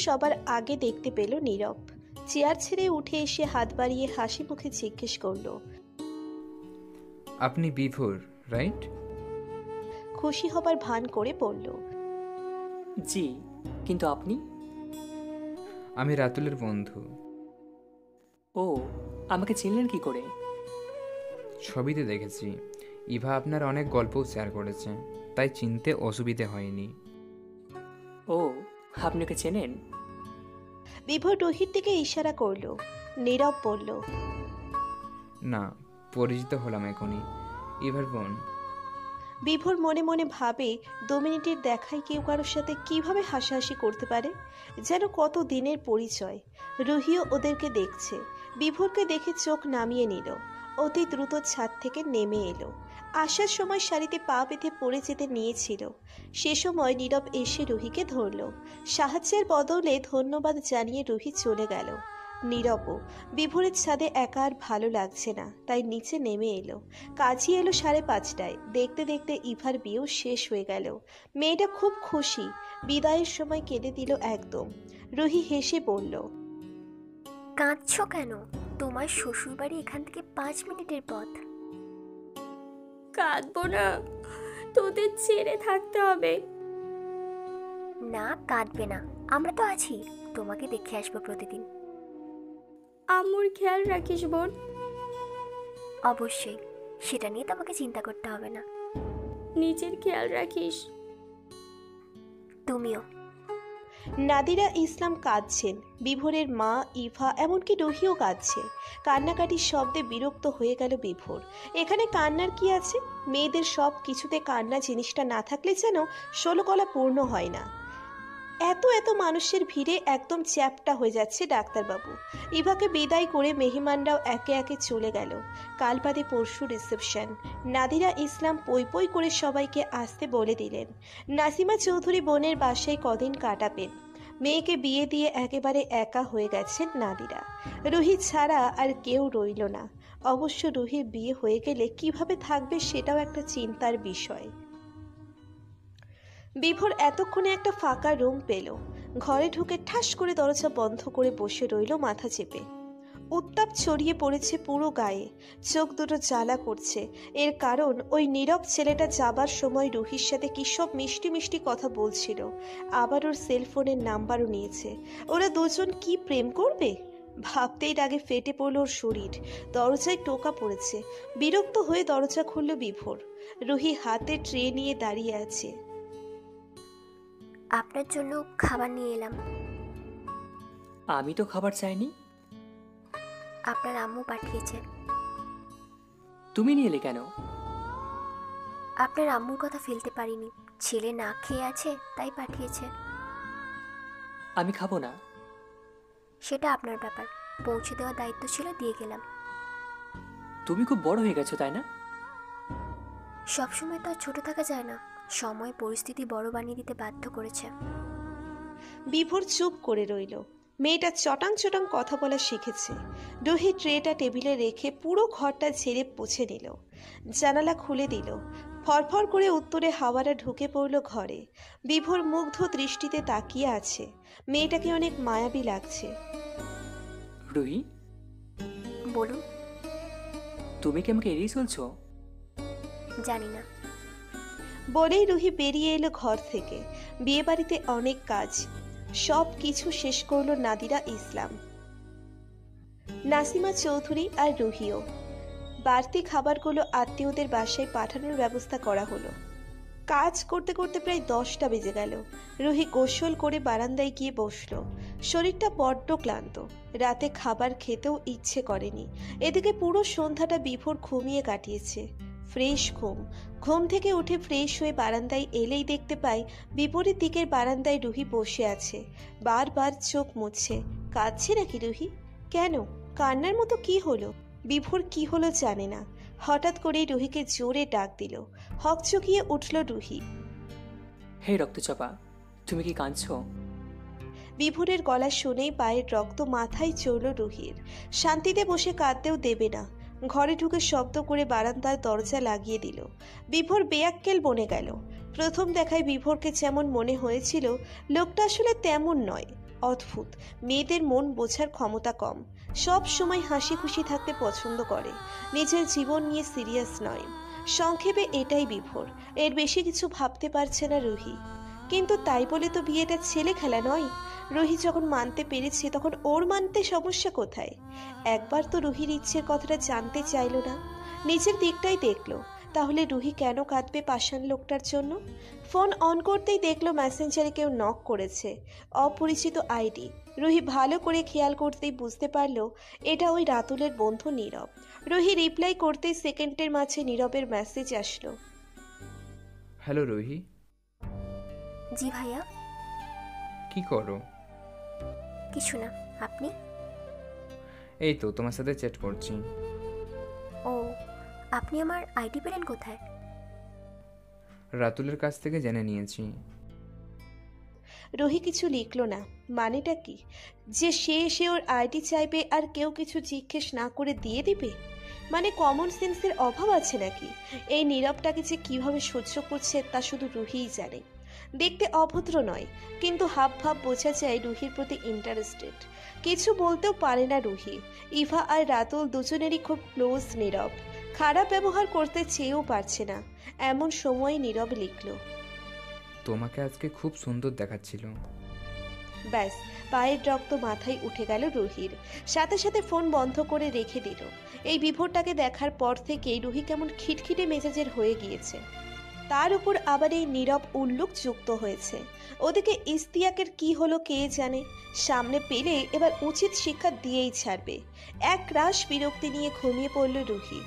সবার আগে দেখতে পেল নীরব। চেয়ার ছেড়ে উঠে এসে হাত বাড়িয়ে হাসি মুখে জিজ্ঞেস করলো, আপনি বিভোর, রাইট? খুশি হবার ভান করে বলল, জি, কিন্তু আপনি? আমি রাতুলের বন্ধু। ও, আমাকে চিনলেন কি করে? ছবিতে দেখেছি, ইভা আপনার অনেক গল্পও শেয়ার করেছে, তাই চিনতে অসুবিধে হয়নি। ও, আপনি ওকে চেনেন? বিভোর রুহির দিকে ইশারা করলো। নীরব বলল, না, পরিচিত হলাম এখনই, ইভার বোন। বিভোর মনে মনে ভাবে 2 মিনিটের দেখায় কেউ কারোর সাথে কিভাবে হাসাহাসি করতে পারে, যেন কত দিনের পরিচয়। রুহিও ওদেরকে দেখছে। বিভোরকে দেখে চোখ নামিয়ে নিল। অতি দ্রুত ছাদ থেকে নেমে এলো। আসার সময় শাড়িতে পা বেঁধে পড়ে যেতে নিয়েছিল। সে সময় নীরব এসে রুহিকে ধরল। সাহায্যের বদলে ধন্যবাদ জানিয়ে রুহি চলে গেল। নীরবও বিভোরের ছাদে একা আর ভালো লাগছে না, তাই নিচে নেমে এলো। কাজই এলো 5:30টায়। দেখতে দেখতে ইভার বিয়েও শেষ হয়ে গেল। মেয়েটা খুব খুশি। বিদায়ের সময় কেঁদে দিল একদম। রুহি হেসে বলল, কাঁদছো কেন? তোমার শ্বশুরবাড়ি এখান থেকে 5 মিনিটের পথ। কাঁদবো না, তোদের ছেড়ে থাকতে হবে। না, কাঁদবে না, আমরা তো আছি, তোমাকে দেখে আসবো প্রতিদিন। আম্মুর খেয়াল রাখিস বোন। অবশ্যই, সেটা নিয়ে তোমাকে চিন্তা করতে হবে না। নিজের খেয়াল রাখিস। তুমিও। নাদিরা ইসলাম কাঁদছেন। বিভোরের মা, ইভা, এমনকি রুহিও কাঁদছে। কান্নাকাটির শব্দে বিরক্ত হয়ে গেল বিভোর। এখানে কান্নার কি আছে? মেয়েদের সব কিছুতে কান্না জিনিসটা না থাকলে যেন 16 কলা পূর্ণ হয় না। এত এত মানুষের ভিড়ে একদম চ্যাপ্টা হয়ে যাচ্ছে ডাক্তারবাবু। ইভাকে বিদায় করে মেহমানরাও একে একে চলে গেল। কাল বাদে পরশু রিসেপশন। নাদিরা ইসলাম পই পই করে সবাইকে আসতে বলে দিলেন। নাসিমা চৌধুরী বোনের বাসায় কদিন কাটাবেন। মেয়েকে বিয়ে দিয়ে একেবারে একা হয়ে গেছেন নাদিরা। রুহি ছাড়া আর কেউ রইল না। অবশ্য রুহির বিয়ে হয়ে গেলে কিভাবে থাকবে সেটাও একটা চিন্তার বিষয়। বিভোর এতক্ষণে একটা ফাঁকা রুম পেল। ঘরে ঢুকে ঠাস করে দরজা বন্ধ করে বসে রইল মাথা চেপে। উত্তাপ ছড়িয়ে পড়েছে পুরো গায়ে। চোখ দুটো জ্বালা করছে। এর কারণ ওই নীরব ছেলেটা যাবার সময় রুহির সাথে কি সব মিষ্টি মিষ্টি কথা বলছিল। আবার ওর সেলফোনের নাম্বারও নিয়েছে। ওরা দুজন কি প্রেম করবে? ভাবতেই আগে ফেটে পড়ল ওর শরীর। দরজায় টোকা পড়েছে। বিরক্ত হয়ে দরজা খুলল বিভোর। রুহি হাতে ট্রে নিয়ে দাঁড়িয়ে আছে। আপনার জন্য খাবার নিয়ে এলাম। আমি তো খাবার চাইনি। আপনার আম্মু পাঠিয়েছে। তুমি নিয়ে এলে কেন? আপনার আম্মুর কথা ফেলতে পারিনি, ছেলে না খেয়ে আছে তাই পাঠিয়েছে। আমি খাবো না। সেটা আপনার ব্যাপার, পৌঁছে দেওয়ার দায়িত্ব ছিল, দিয়ে গেলাম। তুমি খুব বড় হয়ে গেছো, তাই না? সবসময় তো আর ছোট থাকা যায় না, সময় পরিস্থিতি বড় বানিয়ে দিতে বাধ্য করেছে। বিভোর চুপ করে রইল। মেয়েটা চটাং চটাং কথা বলা শিখেছে। রুহি ট্রেটা টেবিলে রেখে পুরো ঘরটা ঝেড়ে পুছে নিল। জানালা খুলে দিল। ফরফর করে উত্তরে হাওয়াটা ঢুকে পড়ল ঘরে। বিভোর মুগ্ধ দৃষ্টিতে তাকিয়ে আছে। মেয়েটাকে অনেক মায়াবী লাগছে। রুহি, বলুন। তুমি কি আমাকে এড়িয়ে চলছো? জানি না। বলেই রুহি বেরিয়ে এলো ঘর থেকে। বিয়ে বাড়িতে অনেক কাজ। সব কিছু শেষ করলো নাদিরা ইসলাম, নাসিমা চৌধুরী আর রুহিও। বাড়তি খাবারগুলো আত্মীয়দের বাসায় পাঠানোর ব্যবস্থা করা হলো। কাজ করতে করতে প্রায় 10টা বেজে গেল। রুহি গোসল করে বারান্দায় গিয়ে বসলো। শরীরটা বড্ড ক্লান্ত। রাতে খাবার খেতেও ইচ্ছে করেনি। এদিকে পুরো সন্ধ্যাটা বিভোর ঘুমিয়ে কাটিয়েছে। ফ্রেশ ঘুম। ঘুম থেকে উঠে ফ্রেশ হয়ে বারান্দায় এলেই দেখতে পাই বিপরীত দিকের বারান্দায় রুহি বসে আছে। বারবার চোখ মুছছে। কাঁদছে নাকি রুহি? কেন? কান্নার মতো কি হলো? বিভোর কি হলো জানে না। হঠাৎ করেই রুহিকে জোরে ডাক দিল। হকচকিয়ে উঠল রুহি। হে রক্তচাপা, তুমি কি কাঁদছো? বিভোরের গলা শুনেই পায়ের রক্ত মাথায় চড়ল রুহির। শান্তিতে বসে কাঁদতেও দেবে না। ঘরে ঢুকে শব্দ করে বারান্দার দরজা লাগিয়ে দিল। বিভোর বেয়াক্কেল বনে গেল। প্রথম দেখায় বিভোরকে যেমন মনে হয়েছিল লোকটা আসলে তেমন নয়। অদ্ভুত, মেয়েদের মন বোঝার ক্ষমতা কম, সব সময় হাসি খুশি থাকতে পছন্দ করে, নিজের জীবন নিয়ে সিরিয়াস নয়। সংক্ষেপে এটাই বিভোর, এর বেশি কিছু ভাবতে পারছে না রুহি। কিন্তু তাই বলে তো বিয়েটা ছেলে খেলা নয়। রুহি যখন মানতে পেরেছে তখন ওর মানতে সমস্যা কোথায়? একবার তো রুহির ইচ্ছের কথাটা জানতে চাইলো না, নিজের দিকটাই দেখলো। তাহলে রুহি কেন কাঁদবে পাষাণ লোকটার জন্য? ফোন অন করতেই দেখলো মেসেঞ্জারে কেউ নক করেছে, অপরিচিত আইডি। রুহি ভালো করে খেয়াল করতেই বুঝতে পারলো এটা ওই রাতুলের বন্ধু নীরব। রুহি রিপ্লাই করতেই সেকেন্ডের মাঝে নীরবের মেসেজ আসলো। হ্যালো রুহি, জি ভাইয়া। কি করো? কিছু না, আপনি? এই তো তোমার সাথে চ্যাট করছি। ও, আপনি আমার আইডি পেলেন কোথায়? রাতুলের কাছ থেকে জেনে নিয়েছি। রুহি কিছু লিখলো না। মানেটা কি? যে সে এসে ওর আইডি চাইবে আর কেউ কিছু জিজ্ঞেস না করে দিয়ে দিবে? মানে কমন সেন্সের অভাব আছে নাকি? এই নীরবটাকে যে কিভাবে সহ্য করছে তা শুধু রুহিই জানে। দেখতে অভদ্র নয়, কিন্তু হাব ভাব বোঝা যায় রুহির প্রতি ইন্টারেস্টেড। কিছু বলতেও পারে না রুহি। ইভা আর রাতুল দুজনেরই খুব ক্লোজ নীরব। খারাপ ব্যবহার করতে চেয়েও পারছে না। এমন সময় নীরব লিখল, তোমাকে আজকে খুব সুন্দর দেখাচ্ছিল। ব্যাস, পায়ের রক্ত মাথায় উঠে গেল রুহির। সাথে সাথে ফোন বন্ধ করে রেখে দিল। এই বিভোরটাকে দেখার পর থেকেই রুহি কেমন খিটখিটে মেজাজের হয়ে গিয়েছে। তার উপর আবার এই নীরব উল্লুক যুক্ত হয়েছে। ওদিকে ইস্তিয়াকের কি হলো কে জানে। সামনে পেলে এবার উচিত শিক্ষা দিয়েই ছাড়বে। এক রাশ বিরক্তি নিয়ে ঘুমিয়ে পড়ল রুহি।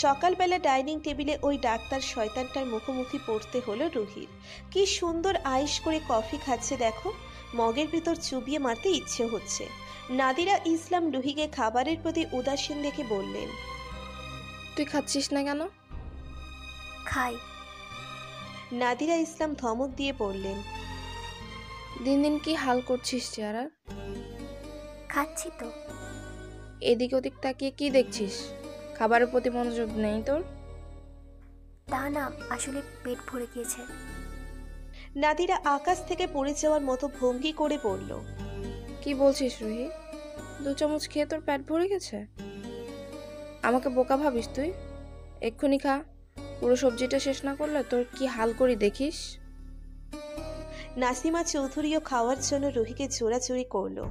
সকালবেলা ডাইনিং টেবিলে ওই ডাক্তার শয়তানটার মুখোমুখি পড়তে হলো রুহির। কি সুন্দর আয়েশ করে কফি খাচ্ছে দেখো, মগের ভিতর চুবিয়ে মারতে ইচ্ছে হচ্ছে। নাদিরা ইসলাম রুহিকে খাবারের প্রতি উদাসীন দেখে বললেন, তুই খাচ্ছিস না কেন? খাই। নাদিরা ইসলাম ধমক দিয়ে বললেন, দিন দিন কি হাল করছিস চেহারা? খাচ্ছি তো। এদিক ওদিক তাকিয়ে কি দেখছিস? খাবারের প্রতি মনোযোগ নেই তোর? তা না, আসলে পেট ভরে গিয়েছে। নাদিরা আকাশ থেকে পড়ে যাওয়ার মতো ভঙ্গি করে বলল, কি বলছিস রুহি? 2 চামচ খেয়ে তোর পেট ভরে গেছে? আমাকে বোকা ভাবিস তুই? এক্ষুনি খা, পুরো সবজিটা শেষ না করলে তোর কি হাল করি দেখিস। নাসিমা চৌধুরীও খাওয়ার জন্য রুহিকে জোরাজুরি করলো।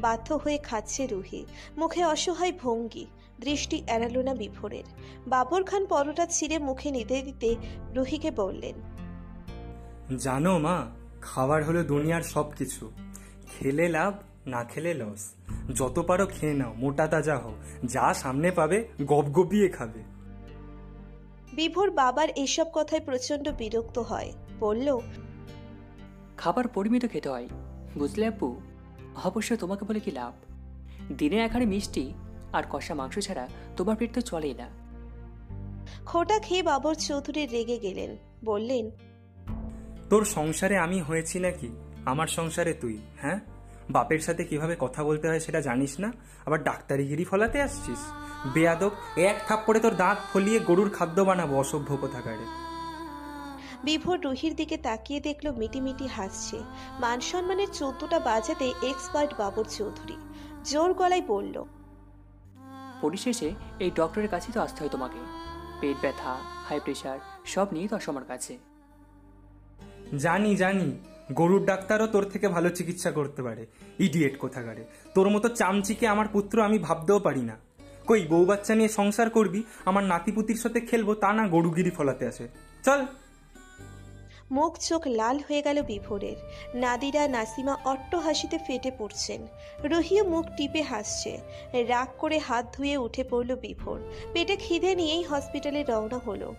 বাধ্য হয়ে খাচ্ছে রুহি, মুখে অসহায় ভঙ্গি, দৃষ্টি এড়ালো না বিভোরের। বাবর খান পরোটা ছিঁড়ে মুখে নিতে দিতে রুহিকে বললেন, জানো মা, খাবার হলো দুনিয়ার সব কিছু। খেলে লাভ, না খেলে লস। যত পারো খেয়ে নাও, মোটা তাজা হও, যা সামনে পাবে গপগপিয়ে খাবে। বিভোর বাবার এসব কথায় প্রচন্ড বিরক্ত হয়। বলল, খাবার পরিমিত খেতে হয়, বুঝলে আপু? অবশ্য তোমাকে বলে কি লাভ? দিনে এক হাঁড়ি মিষ্টি আর কষা মাংস ছাড়া তোমার পেট তো চলেই না। খোটা খেয়ে বাবর চৌধুরী রেগে গেলেন। বললেন, তোর সংসারে আমি হয়েছি নাকি? আমার সংসারে তুই? হ্যাঁ, বাপের সাথে কিভাবে কথা বলতে হয় সেটা জানিস না, আবার ডাক্তারিগিরি ফলাতে আসছিস? বেয়াদব, এক থাপ্পড়ে তোর দাঁত ফলিয়ে গরুর খাদ্য বানাবো, অসভ্য কোথাকারে। বিভোর রুহির দিকে তাকিয়ে দেখলো মিটিমিটি হাসছে। মান সম্মানের 14টা বাজাতে এক্সপার্ট বাবর চৌধুরী জোর গলায় বলল, পরিশেষে এই ডক্টরের কাছেই তো আসতে হয় তোমাকে। পেট ব্যথা, হাই প্রেশার সব নিয়ে তো আসো আমার কাছে। জানি জানি, গরুর ডাক্তারও তোর থেকে ভালো চিকিৎসা করতে পারে। ইডিয়েট কোথাকারে, তোর মতো চামচিকে আমার পুত্র আমি ভাবতেও পারি না। কই বউ বাচ্চা নিয়ে সংসার করবি, আমার নাতিপুতির সাথে খেলবো, তা না গরুগিরি ফলাতে আসে। চল। মুখ চোখ লাল হয়ে গেল বিভোরের। নাদিরা নাসিমা অট্ট হাসিতে ফেটে পড়ছেন। রুহিও মুখ টিপে হাসছে। রাগ করে হাত ধুয়ে উঠে পড়ল বিভোর। পেটে খিদে নিয়েই হসপিটালে রওনা হলো।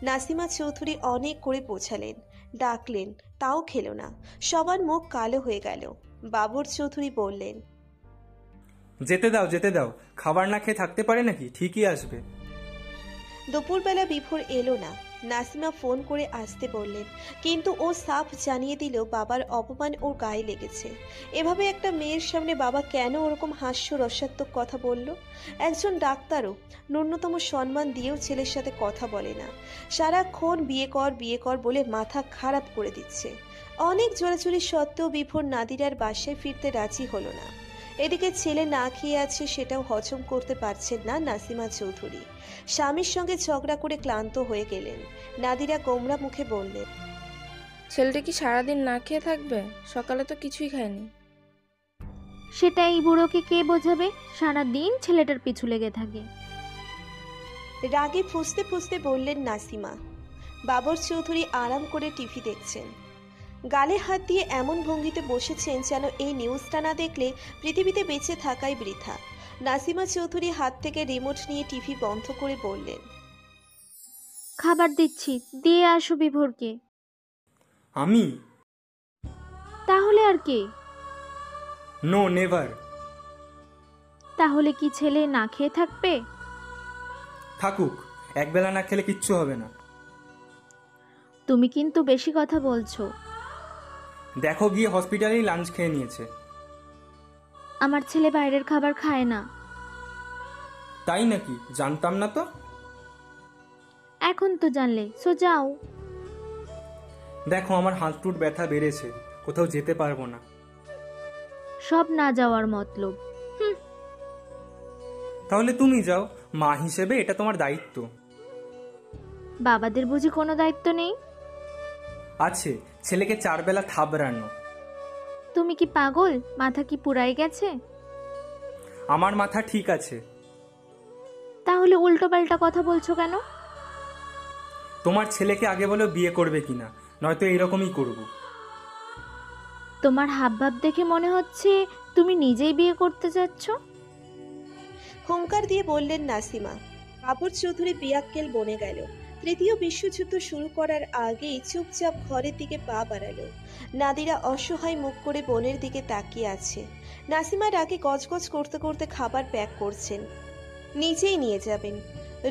নাসিমা চৌধুরী অনেক করে বোঝালেন, ডাকলেন, তাও খেলো না। সবার মুখ কালো হয়ে গেল। বাবর চৌধুরী বললেন, যেতে দাও যেতে দাও, খাবার না খেয়ে থাকতে পারে নাকি? ঠিকই আসবে। দুপুরবেলা বিভোর এলো না। নাসিমা ফোন করে আসতে বললেন, কিন্তু ও সাফ জানিয়ে দিল বাবার অপমান ওর গায়ে লেগেছে। এভাবে একটা মেয়ের সামনে বাবা কেন ওরকম হাস্যরসাত্মক কথা বলল? একজন ডাক্তারও ন্যূনতম সম্মান দিয়েও ছেলের সাথে কথা বলে না, সারাক্ষণ বিয়ে কর বলে মাথা খারাপ করে দিচ্ছে। অনেক জোরাজুরি সত্ত্বেও বিভোর নাদিরার বাসায় ফিরতে রাজি হলো না। এদিকে ছেলে না খেয়ে আছে সেটাও হজম করতে পারছেন না নাসিমা চৌধুরী। স্বামীর সঙ্গে ঝগড়া করে ক্লান্ত হয়ে গেলেন। নাদিরা গোমরা মুখে বললেন, ছেলেটা কি সারাদিন না খেয়ে থাকবে? সকালে তো কিছুই খায়নি। সেটা এই বুড়োকে কে বোঝাবে? সারাদিন ছেলেটার পিছু লেগে থাকে। রাগে ফুঁসতে ফুঁসতে বললেন নাসিমা। বাবর চৌধুরী আরাম করে টিভি দেখছেন। গালে হাত দিয়ে এমন ভঙ্গিতে বসেছেন যেন এই নিউজটা না দেখলে পৃথিবীতে বেঁচে থাকাই বৃথা। নাসিমা চৌধুরী হাত থেকে রিমোট নিয়ে টিভি বন্ধ করে বললেন, খাবার দিচ্ছি, দিয়ে আসো বিভোরকে। আমি? তাহলে আর কে? No, never. তাহলে কি ছেলে না খেয়ে থাকবে? থাকুক, একবেলা না খেলে কিচ্ছু হবে না। তুমি কিন্তু বেশি কথা বলছো। দেখো গিয়ে হসপিটালেই লাঞ্চ খেয়ে নিয়েছে। আমার ছেলে বাইরের খাবার খায় না। তাই নাকি? জানতাম না তো। এখন তো জানলে, সো যাও। দেখো আমার হাঁটুর ব্যথা বেড়েছে, কোথাও যেতে পারবো না। সব না যাওয়ার মতলব। তাহলে তুমি যাও, মা হিসেবে এটা তোমার দায়িত্ব। বাবাদের বুঝি কোনো দায়িত্ব নেই? আছে, ছেলেকে 4 বেলা থাবড়ানো। তুমি কি পাগল? মাথা কি পুরাই গেছে? আমার মাথা ঠিক আছে। তাহলে উল্টো পাল্টা কথা বলছো কেন? তোমার ছেলেকে আগে বলো বিয়ে করবে কিনা, নয়তো এইরকমই করব। তোমার হাবভাব দেখে মনে হচ্ছে তুমি নিজেই বিয়ে করতে যাচ্ছ। হুঙ্কার দিয়ে বললেন নাসিমা। বাবর চৌধুরী বিয়াক্কেল বনে গেল। তৃতীয় বিশ্বযুদ্ধ শুরু করার আগেই চুপচাপ ঘরের দিকে পা বাড়ালো। নাদিরা অসহায় মুখ করে বোনের দিকে তাকিয়ে আছে। নাসিমা রাগে গজগজ করতে করতে খাবার প্যাক করছেন। নিজেই নিয়ে যাবেন।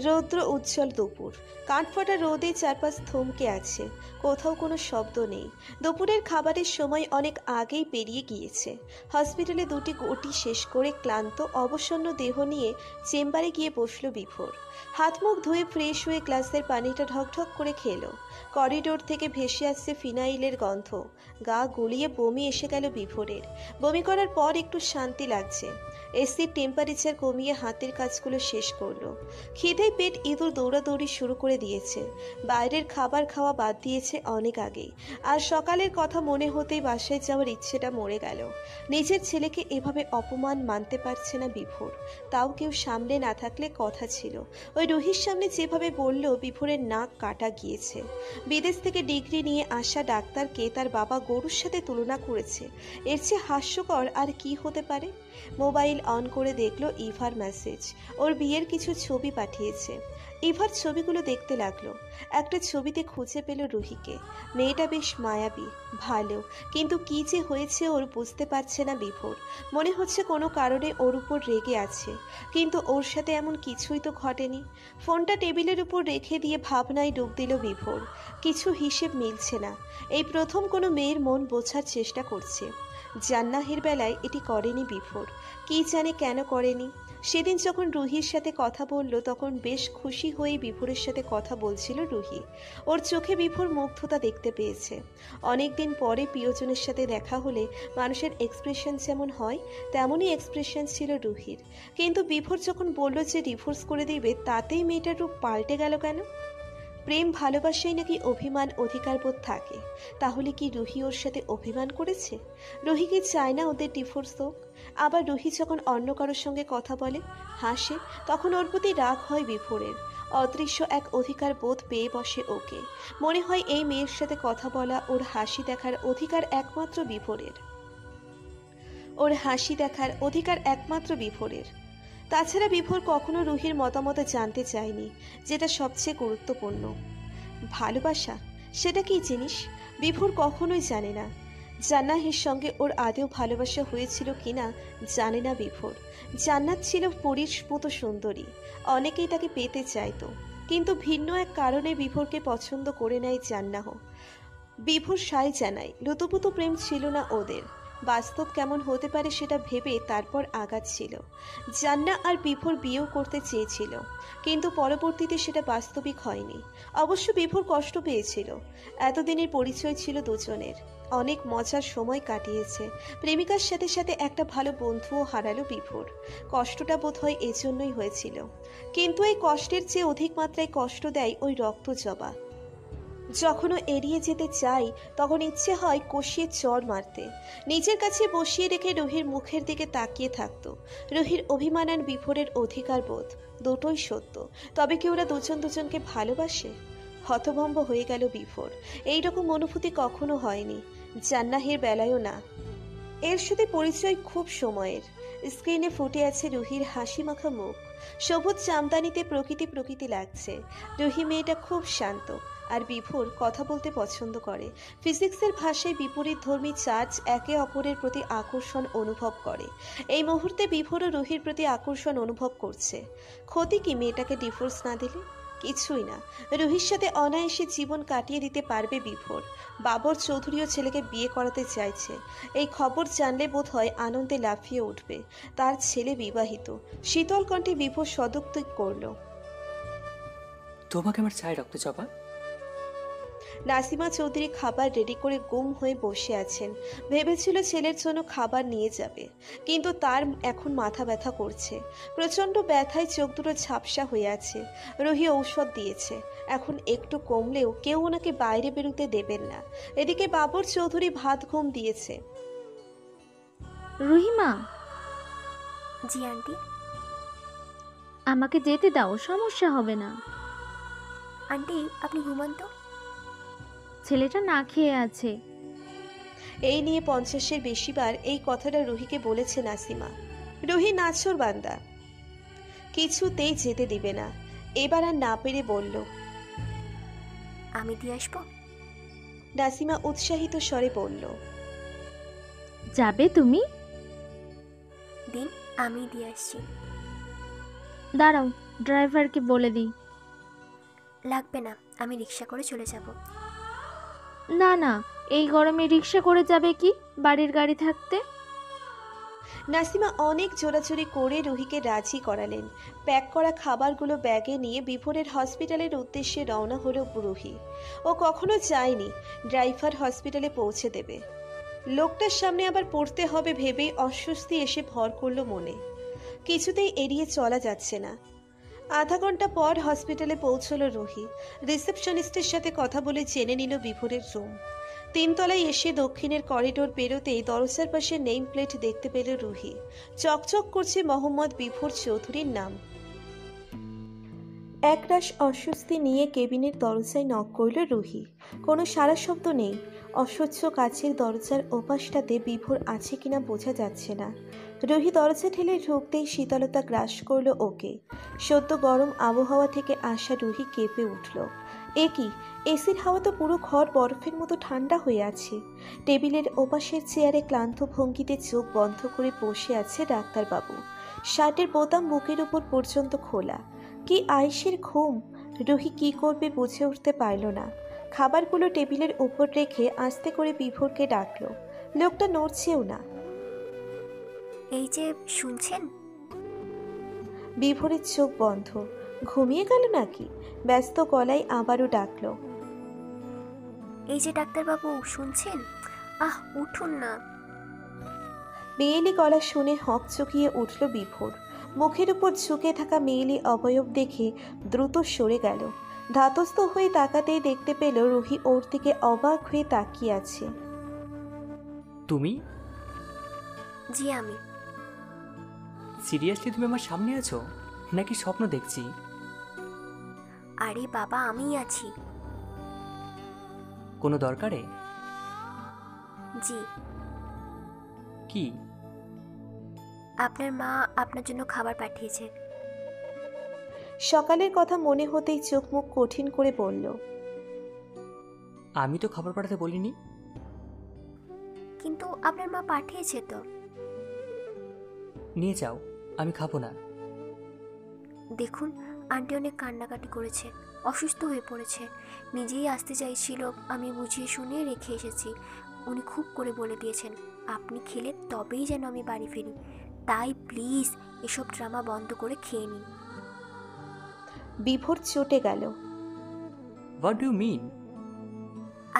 রৌদ্র উজ্জ্বল দুপুর, কাঠফাটা রোদে চারপাশ থমকে আছে, কোথাও কোনো শব্দ নেই। দুপুরের খাবারের সময় অনেক আগেই পেরিয়ে গিয়েছে। হসপিটালে 2টি গুটি শেষ করে ক্লান্ত অবসন্ন দেহ নিয়ে চেম্বারে গিয়ে বসলো বিভোর। হাত মুখ ধুয়ে ফ্রেশ হয়ে গ্লাসের পানিটা ঢকঢক করে খেলো। করিডোর থেকে ভেসে আসছে ফিনাইলের গন্ধ। গা গুলিয়ে বমি এসে গেল বিভোরের। বমি করার পর একটু শান্তি লাগছে। এসির টেম্পারেচার কমিয়ে হাতের কাজগুলো শেষ করলো। খিদে পেট ইঁদুর দৌড়াদৌড়ি শুরু করে দিয়েছে। বাইরের খাবার খাওয়া বাদ দিয়েছে অনেক আগেই। আর সকালের কথা মনে হতেই বাসায় যাওয়ার ইচ্ছেটা মরে গেল। নিজের ছেলেকে এভাবে অপমান মানতে পারছে না বিভোর। তাও কেউ সামনে না থাকলে কথা ছিল। ওই রুহির সামনে যেভাবে বলল, বিভোরের নাক কাটা গিয়েছে। বিদেশ থেকে ডিগ্রি নিয়ে আসা ডাক্তারকে তার বাবা গরুর সাথে তুলনা করেছে। এর চেয়ে হাস্যকর আর কি হতে পারে? মোবাইল অন করে দেখলো ইভার মেসেজ। ওর বিয়ের কিছু ছবি পাঠিয়েছে। ইভার ছবিগুলো দেখতে লাগলো। একটা ছবিতে খুঁজে পেল রুহিকে। মেয়েটা বেশ মায়াবী, ভালো, কিন্তু কি যে হয়েছে ওর বুঝতে পারছে না বিভোর। মনে হচ্ছে কোনো কারণে ওর উপর রেগে আছে, কিন্তু ওর সাথে এমন কিছুই তো ঘটেনি। ফোনটা টেবিলের উপর রেখে দিয়ে ভাবনায় ডুব দিল বিভোর। কিছু হিসেব মিলছে না। এই প্রথম কোনো মেয়ের মন বোঝার চেষ্টা করছে। জান্নাহের বেলায় এটি করেনি বিভোর। কি জানে কেন করেনি। সেদিন যখন রুহির সাথে কথা বলল তখন বেশ খুশি হয়ে বিভোরের সাথে কথা বলছিল রুহি। ওর চোখে বিভোর মুগ্ধতা দেখতে পেয়েছে। অনেকদিন পরে প্রিয়জনের সাথে দেখা হলে মানুষের এক্সপ্রেশন যেমন হয় তেমনই এক্সপ্রেশন ছিল রুহির। কিন্তু বিভোর যখন বলল যে ডিভোর্স করে দিবে, তাতেই মেয়েটার রূপ পাল্টে গেল কেন? প্রেম ভালোবাসায় নাকি অভিমান অধিকারবোধ থাকে। তাহলে কি রুহি ওর সাথে অভিমান করেছে? রুহি কি চায় না ওদের ডিভোর্স হোক? আবার রুহি যখন অন্য কারোর সঙ্গে কথা বলে, হাসে, তখন ওর প্রতি রাগ হয় বিভোরের। অদৃশ্য এক অধিকার বোধ পেয়ে বসে ওকে। মনে হয় এই মেয়ের সাথে কথা বলা, ওর হাসি দেখার অধিকার একমাত্র বিভোরের। ওর হাসি দেখার অধিকার একমাত্র বিভোরের। তাছাড়া বিভোর কখনো রুহির মতামত জানতে চায়নি, যেটা সবচেয়ে গুরুত্বপূর্ণ। ভালোবাসা সেটা কি জিনিস বিভোর কখনোই জানে না। জান্নাতের সঙ্গে ওর আদেও ভালোবাসা হয়েছিল কিনা জানে না বিভোর। জান্নাত ছিল পরীর মতো সুন্দরী, অনেকেই তাকে পেতে চাইতো, কিন্তু ভিন্ন এক কারণে বিভোরকে পছন্দ করে নেয় জান্নাহ। বিভোর সাই জানায় লুতুপুতু প্রেম ছিল না ওদের, বাস্তব কেমন হতে পারে সেটা ভেবে তারপর আগাচ্ছিল। জান্না আর বিভোর বিয়েও করতে চেয়েছিল, কিন্তু পরবর্তীতে সেটা বাস্তবিক হয়নি। অবশ্য বিভোর কষ্ট পেয়েছিল। এতদিনের পরিচয় ছিল দুজনের, অনেক মজার সময় কাটিয়েছে। প্রেমিকার সাথে সাথে একটা ভালো বন্ধুও হারালো বিভোর। কষ্টটা বোধহয় এজন্যই হয়েছিল, কিন্তু এই কষ্টের চেয়ে অধিক মাত্রায় কষ্ট দেয় ওই রক্তজবা। যখনও এড়িয়ে যেতে চাই তখন ইচ্ছে হয় কষিয়ে চড় মারতে। নিজের কাছে বসিয়ে রেখে রুহির মুখের দিকে তাকিয়ে থাকতো। রুহির অভিমান আর বিভোরের অধিকার বোধ দুটোই সত্য, তবে কি ওরা দুজন দুজনকে ভালোবাসে? হতভম্ব হয়ে গেল বিভোর। এইরকম অনুভূতি কখনো হয়নি, জান্নাহের বেলায়ও না। এর সাথে পরিচয় খুব সময়ের। স্ক্রিনে ফুটে আছে রুহির হাসি মাখা মুখ, সবুজ জামদানিতে প্রকৃতি প্রকৃতি লাগছে। রুহি মেয়েটা খুব শান্ত, আর বিভোর কথা বলতে পছন্দ করে। ফিজিক্সের ভাষায় বিপরীত ধর্মী চার্জ একে অপরের প্রতি আকর্ষণ অনুভব করে। এই মুহূর্তে বিভোরও রুহির প্রতি আকর্ষণ অনুভব করছে। ক্ষতি কি মেয়েটাকে ডিভোর্স না দিলে? কিছুই না। রুহির সাথে অনায়াসে জীবন কাটিয়ে দিতে পারবে বিভোর। বাবর চৌধুরীও ছেলেকে বিয়ে করাতে চাইছে। এই খবর জানলে বোধ হয় আনন্দে লাফিয়ে উঠবে। তার ছেলে বিবাহিত। শীতল কণ্ঠে বিভোর সদুক্তি করল, তোমাকে আমার চাই রক্তজবা। নাসিমা চৌধুরী খাবার রেডি করে গুম হয়ে বসে আছেন। ভেবেছিল ছেলের জন্য খাবার নিয়ে যাবে, কিন্তু তার এখন মাথা ব্যথা করছে। প্রচণ্ড ব্যথায় চোখ দুটো ঝাপসা হয়ে আছে। রুহি ঔষধ দিয়েছে, এখন একটু কমলেও কেউ ওনাকে বাইরে বেরোতে দেবেন না। এদিকে বাবর চৌধুরী ভাত ঘুম দিয়েছে। রুহিমা, জি আন্টি। আমাকে যেতে দাও, সমস্যা হবে না। আন্টি আপনি ঘুমান তো। ছেলেটা না খেয়ে আছে। এই নিয়ে 50-এর বেশিবার এই কথাটা রুহিকে বলেছে নাসিমা। রুহি নাছোড় বান্দা, কিছুতেই যেতে দিবে না। এবার আর না পেরে বলল, আমি দিয়ে আসবো। নাসিমা উৎসাহিত স্বরে বলল, যাবে তুমি? দিন, আমি দিয়ে আসছি। দাঁড়াও, ড্রাইভারকে বলে দিই। লাগবে না, আমি রিক্সা করে চলে যাব। না না, এই গরমে রিক্সা করে যাবে কি, বাড়ির গাড়ি থাকতে। নাসিমা অনেক জোরাজুরি করে রুহিকে রাজি করালেন। প্যাক করা খাবারগুলো ব্যাগে নিয়ে বিভোরের হসপিটালের উদ্দেশ্যে রওনা হলো রুহি। ও কখনো যায়নি ড্রাইভার হসপিটালে পৌঁছে দেবে। লোকটার সামনে আবার পড়তে হবে ভেবেই অস্বস্তি এসে ভর করল মনে। কিছুতেই এড়িয়ে চলা যাচ্ছে না। আধা ঘন্টা পর হসপিটালে পৌঁছলো রুহি। রিসেপশনিস্টের সাথে কথা বলে জেনে নিল বিভোরের রুম। 3 তলায় এসে দক্ষিণের করিডোর পেরোতেই দরজার পাশে নেম প্লেট দেখতে পেল রুহি। চকচক করছে মোহাম্মদ বিভোর চৌধুরীর নাম। একরাশ অস্বস্তি নিয়ে কেবিনের দরজায় নক করল রুহি। কোনো সারা শব্দ নেই। অস্বচ্ছ কাচের দরজার ওপাশটাতে বিভোর আছে কিনা বোঝা যাচ্ছে না। রুহি দরজা ঠেলে ঢুকতেই শীতলতা গ্রাস করল ওকে। সদ্য গরম আবহাওয়া থেকে আসা রুহি কেঁপে উঠল। এ কি, এসির হাওয়া তো পুরো ঘর বরফের মতো ঠান্ডা হয়ে আছে। টেবিলের ওপাশের চেয়ারে ক্লান্ত ভঙ্গিতে চোখ বন্ধ করে বসে আছে ডাক্তারবাবু। শার্টের বোতাম বুকের উপর পর্যন্ত খোলা। কি আয়েশের ঘুম! রুহি কি করবে বুঝে উঠতে পারল না। খাবারগুলো টেবিলের উপর রেখে আস্তে করে বিভোরকে ডাকলো। লোকটা নড়ছেও না। এই যে শুনছেন? বিভোরের চোখ বন্ধ। ঘুমিয়ে গেল নাকি? ব্যস্ত গলায় আবারও ডাকলো, এই যে ডাক্তারবাবু, শুনছেন? উঠুন না। মেয়েলি গলা শুনে হকচকিয়ে উঠল বিভোর। মুখের উপর ঝুঁকে থাকা মেয়েলি অবয়ব দেখে দ্রুত সরে গেল। ধাতস্থ হয়ে তাকাতেই দেখতে পেল রুহি ওর দিকে অবাক হয়ে তাকিয়ে আছে। তুমি? জি আমি। সিরিয়াসলি তুমি আমার সামনে আছো নাকি স্বপ্ন দেখছি? আরে বাবা, আমিই আছি। কোনো দরকারে? জি। কি? আপনার মা আপনার জন্য খাবার পাঠিয়েছে। সকালের কথা মনে হতেই চোখ মুখ কঠিন করে বলল, আমি তো খাবার পাঠাতে বলিনি। কিন্তু আপনার মা পাঠিয়েছে তো। নিয়ে যাও, আমি খাবো না। দেখুন, আন্টি অনেক কান্নাকাটি করেছে, অসুস্থ হয়ে পড়েছে, নিজেই আসতে চাইছিল, আমি বুঝিয়ে শুনিয়ে রেখে এসেছি। উনি খুব করে বলে দিয়েছেন আপনি খেলে তবেই যেন আমি বাড়ি ফিরি, তাই প্লিজ এসব ড্রামা বন্ধ করে খেয়ে নিন। বিভোর চটে গেল। What do you mean?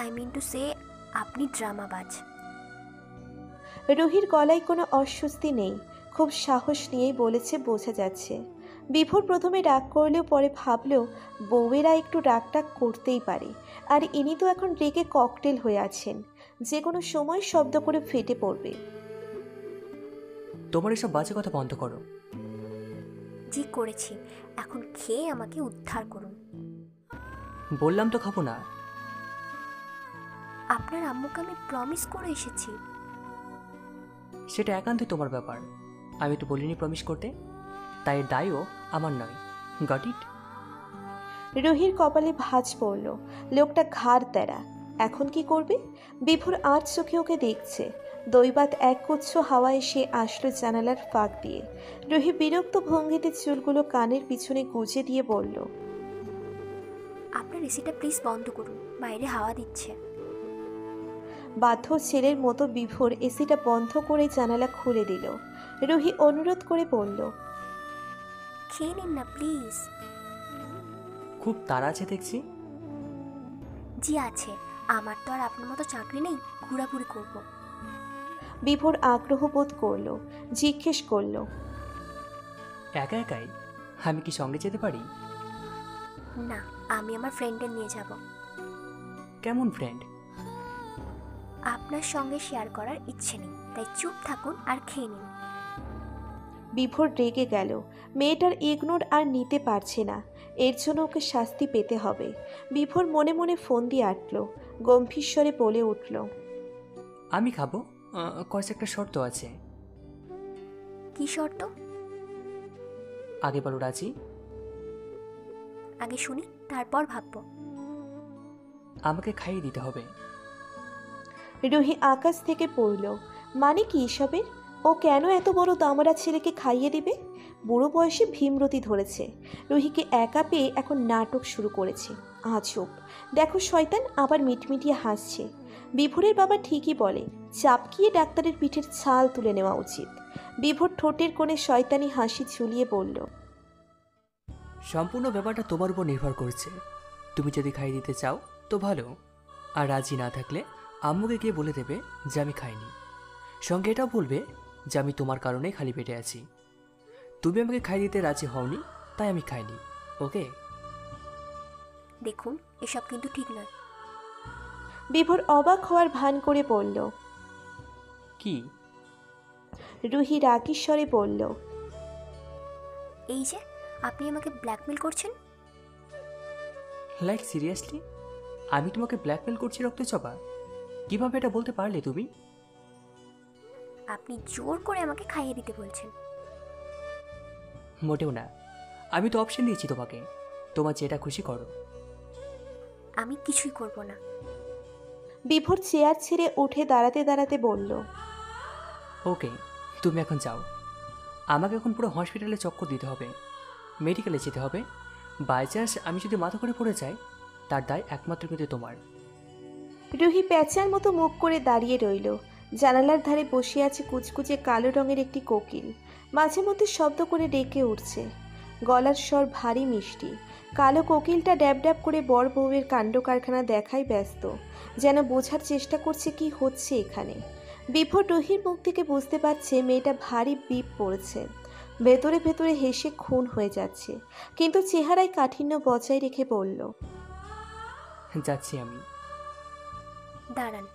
I mean to say আপনি ড্রামাবাজ। রুহির গলায় কোনো অস্বস্তি নেই, খুব সাহস নিয়েই বলেছে, বোঝা যাচ্ছে। বিভোর প্রথমে রাগ করলেও পরে ভাবলেও বউয়েরা একটু রাগটাগ করতেই পারে, আর ইনি তো এখন রেগে ককটেল হয়ে আছেন, যে কোনো সময় শব্দ করে ফেটে পড়বে। তোমার এসব বাজে কথা বন্ধ করো। জি করেছি, এখন খেয়ে আমাকে উদ্ধার করুন। বললাম তো খাবো না। আপনার আম্মুকে আমি প্রমিস করে এসেছি। সেটা একান্তই তোমার ব্যাপার, আমি তো বলিনি প্রমিস করতে, তাই এর দায়ও আমার নয়। Got it? রুহির কপালে ভাঁজ পড়ল, লোকটা ঘাড় তেরা। এখন কি করবে? বিভোর আজ চোখে ওকে দেখছে। দৈবাত একগুচ্ছ হাওয়া এসে আসলো জানালার ফাঁক দিয়ে। রুহি বিরক্ত ভঙ্গিতে চুলগুলো কানের পিছনে গুজে দিয়ে বলল, আপনার এসিটা প্লিজ বন্ধ করুন, বাইরে হাওয়া দিচ্ছে। বাধ্য ছেলের মতো বিভোর এসিটা বন্ধ করে জানালা খুলে দিল। রুহি অনুরোধ করে বলল, খেয়ে নিন না প্লিজ। খুব তাড়া আছে দেখছি। জি আছে, আমার তো আর আপনার মতো চাকরি নেই, ঘোরাঘুরি করব। বিভোর আগ্রহ বোধ করল, জিজ্ঞেস করল, একা একাই? আমি কি সঙ্গে যেতে পারি? না, আমি আমার ফ্রেন্ডের নিয়ে যাব। কেমন ফ্রেন্ড? আপনার সঙ্গে শেয়ার করার ইচ্ছে নেই, তাই চুপ থাকুন আর খেয়ে নিন। বিভোর রেগে গেল। মেয়েটার ইগনোর আর নিতে পারছে না, এর জন্য ওকে শাস্তি পেতে হবে। বিভোর মনে মনে ফোন দিয়ে আটল, গম্ভীর স্বরে বলে উঠল, আমি খাবো, কয়েক একটা শর্ত আছে। কি শর্ত? আগে বলো রাজি। আগে শুনি, তারপর ভাববো। আমাকে খাইয়ে দিতে হবে। রুহি আকাশ থেকে পড়ল। মানে কি এসবের? ও কেন এত বড় দামড়া ছেলেকে খাইয়ে দিবে? বুড়ো বয়সে ভীমরতি ধরেছে, রুহিকে একা পেয়ে এখন নাটক শুরু করেছে। আজব, দেখো শয়তান আবার মিটমিটিয়ে হাসছে। বিভোরের বাবা ঠিকই বলে, চাপকিয়ে ডাক্তারের পিঠের ছাল তুলে নেওয়া উচিত। বিভোর ঠোঁটের কোণে শয়তানি হাসি ঝুলিয়ে বলল, সম্পূর্ণ ব্যাপারটা তোমার উপর নির্ভর করছে। তুমি যদি খাইয়ে দিতে চাও তো ভালো, আর রাজি না থাকলে আম্মুকে গিয়ে বলে দেবে যে আমি খাইনি। সঙ্গে এটাও বলবে যে আমি তোমার কারণে খালি পেটে আছি। তুমি আমাকে খাইয়ে দিতে রাজি হওনি, তাই আমি খাইনি। ওকে? দেখুন, এসব কিন্তু ঠিক নয়। বিভোর অবাক হওয়ার ভান করে বলল। কি? রুহি রাগী স্বরে বলল, এই যে আপনি আমাকে ব্ল্যাকমেল করছেন। Like seriously? আমি তোমাকে ব্ল্যাকমেল করছি রক্তচপা? কিভাবে এটা বলতে পারলে তুমি? আপনি জোর করে আমাকে খাইয়ে দিতে বলছেন। মোটেও না, আমি তো অপশন দিয়েছি তোমাকে, তোমার যেটা খুশি করো। আমি কিছুই করব না। বিভোর চেয়ার ছেড়ে উঠে দাঁড়াতে দাঁড়াতে বলল, ওকে, তুমি এখন যাও। আমাকে এখন পুরো হসপিটালে চক্কর দিতে হবে, মেডিকেলে যেতে হবে। বাই চান্স আমি যদি মাথা করে পড়ে যাই, তার দায় একমাত্র কিন্তু তোমার। রুহি প্যাঁচার মতো মুখ করে দাঁড়িয়ে রইল। জানালার ধারে বসে আছে কুচকুচে কালো রঙের একটি কোকিল, মাঝে মধ্যে শব্দ করে ডেকে উঠছে। গলার স্বর ভারী মিষ্টি। কালো কোকিলটা ড্যাব ড্যাব করে বর বউয়ের কাণ্ড কারখানা দেখায় ব্যস্ত, যেন বোঝার চেষ্টা করছে কি হচ্ছে এখানে। বিভোর রুহির মুখ থেকে বুঝতে পারছে মেয়েটা ভারী বিপ পড়েছে। ভেতরে ভেতরে হেসে খুন হয়ে যাচ্ছে, কিন্তু চেহারায় কাঠিন্য বজায় রেখে বলল, যাচ্ছি আমি। দাঁড়ান।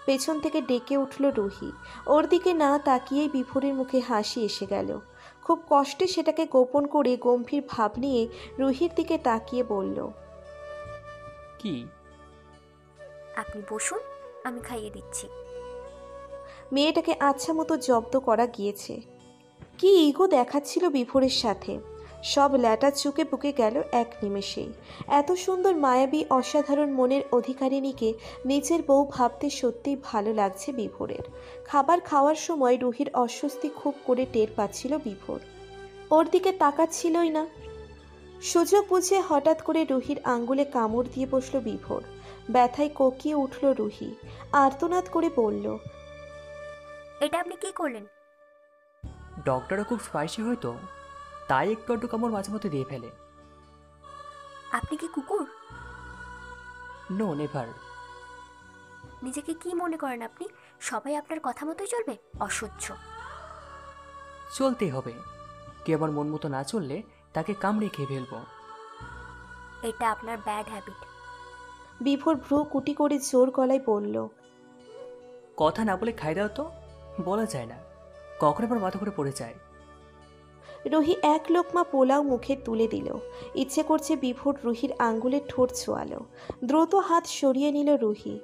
পেছন থেকে ডেকে উঠল রুহি। ওর দিকে না তাকিয়েই বিভোরের মুখে হাসি এসে গেল। খুব কষ্টে সেটাকে গোপন করে গম্ভীর ভাব নিয়ে রুহির দিকে তাকিয়ে বলল, কি? আপনি বসুন, আমি খাইয়ে দিচ্ছি। মেয়েটাকে আচ্ছা মতো জব্দ করা গিয়েছে। কি ইগো দেখাচ্ছিল বিভোরের সাথে, সব ল্যাটা চুকে বুকে গেল এক নিমেষেই। এত সুন্দর মায়াবী অসাধারণ মনের অধিকারিণীকে নিজের বউ ভাবতে সত্যিই ভালো লাগছে বিভোরের। খাবার খাওয়ার সময় রুহির অস্বস্তি খুব করে টের পাচ্ছিল বিভোর। ওর দিকে তাকাচ্ছিলই না। সুযোগ বুঝে হঠাৎ করে রুহির আঙ্গুলে কামড় দিয়ে বসল বিভোর। ব্যথায় কোকিয়ে উঠল রুহি, আর্তনাদ করে বলল, এটা আপনি কি করলেন? ডক্টরও খুব স্পাইসি হয়তো, তাই একটু একটু কামড় মাঝে মধ্যে দিয়ে ফেলে। আপনি কি কুকুর? No, never. নিজেকে কি মনে করেন আপনি? সবাই আপনার কথা মতোই চলবে? অসহ্য। চলতেই হবে, কে আমার মন মতো না চললে তাকে কামড়ে খেয়ে ফেলবো। এটা আপনার ব্যাড হ্যাবিট। বিভোর ভ্রু কুটি করে জোর গলায় বলল, কথা না বলে খাই দাও তো, বলা যায় না কখন আবার মাথা করে পড়ে যায়। রুহি এক লোকমা পোলাও মুখে তুলে দিল। ইচ্ছে করছে বিভোর রুহির আঙ্গুলের ঠোঁট ছোঁয়ালো। দ্রুত হাত সরিয়ে নিল রুহি।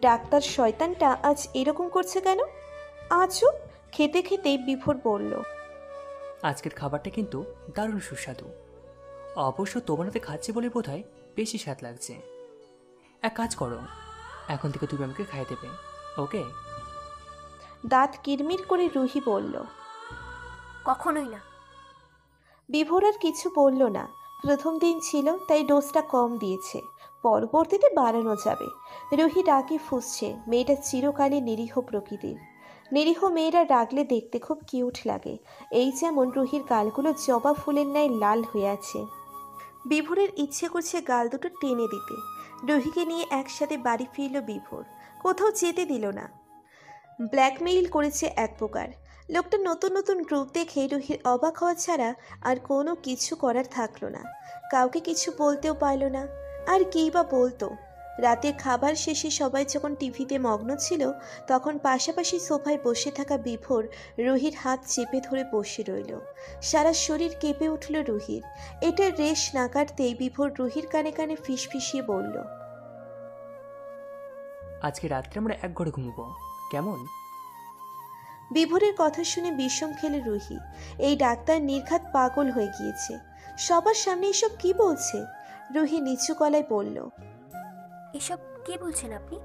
ডাক্তার শয়তানটা আজ এরকম করছে কেন? আজও খেতে খেতেই বিভোর বলল, আজকের খাবারটা কিন্তু দারুণ সুস্বাদু। অবশ্য তোমার হাতে খাচ্ছে বলে বোধহয় বেশি স্বাদ লাগছে। এক কাজ করো, এখন থেকে তুমি আমাকে খাই দেবে, ওকে? দাঁত কিরমির করে রুহি বলল। কখনোই না। বিভোর আর কিছু বলল না। প্রথম দিন ছিল তাই ডোজটা কম দিয়েছে, পরবর্তীতে বাড়ানো যাবে। রুহি রাগে ফুঁসছে। মেয়েটা চিরকালই নিরীহ প্রকৃতির। নিরীহ মেয়েরা রাগলে দেখতে খুব কিউট লাগে। এই যেমন রুহির গালগুলো জবা ফুলের ন্যায় লাল হয়ে আছে। বিভোরের ইচ্ছে করছে গাল দুটো টেনে দিতে। রুহিকে নিয়ে একসাথে বাড়ি ফিরল বিভোর। কোথাও যেতে দিল না। ব্ল্যাকমেইল করেছে এক প্রকার। লোকটা নতুন নতুন রূপ দেখে রুহির অবাক হওয়া ছাড়া আর কোনো কিছু করার থাকলো না। কাউকে কিছু বলতেও পারল না। আর কী বা বলতো? রাতের খাবার শেষে সবাই যখন টিভিতে মগ্ন ছিল, তখন পাশাপাশি সোফায় বসে থাকা বিভোর রুহির হাত চেপে ধরে বসে রইল। সারা শরীর কেঁপে উঠল রুহির। এটার রেশ না কাটতেই বিভোর রুহির কানে কানে ফিসফিসিয়ে বলল, আজকে রাত্রে আমরা এক ঘরে ঘুমবো, কেমন? বিভোরের কথা শুনে বিষম খেলে রুহি। এই ডাক্তার নির্ঘাত পাগল হয়ে গিয়েছে। সবার সামনে এসব কি বলছে? রুহি নিচু গলায় বলল, এসব কি বলছেন আপনি?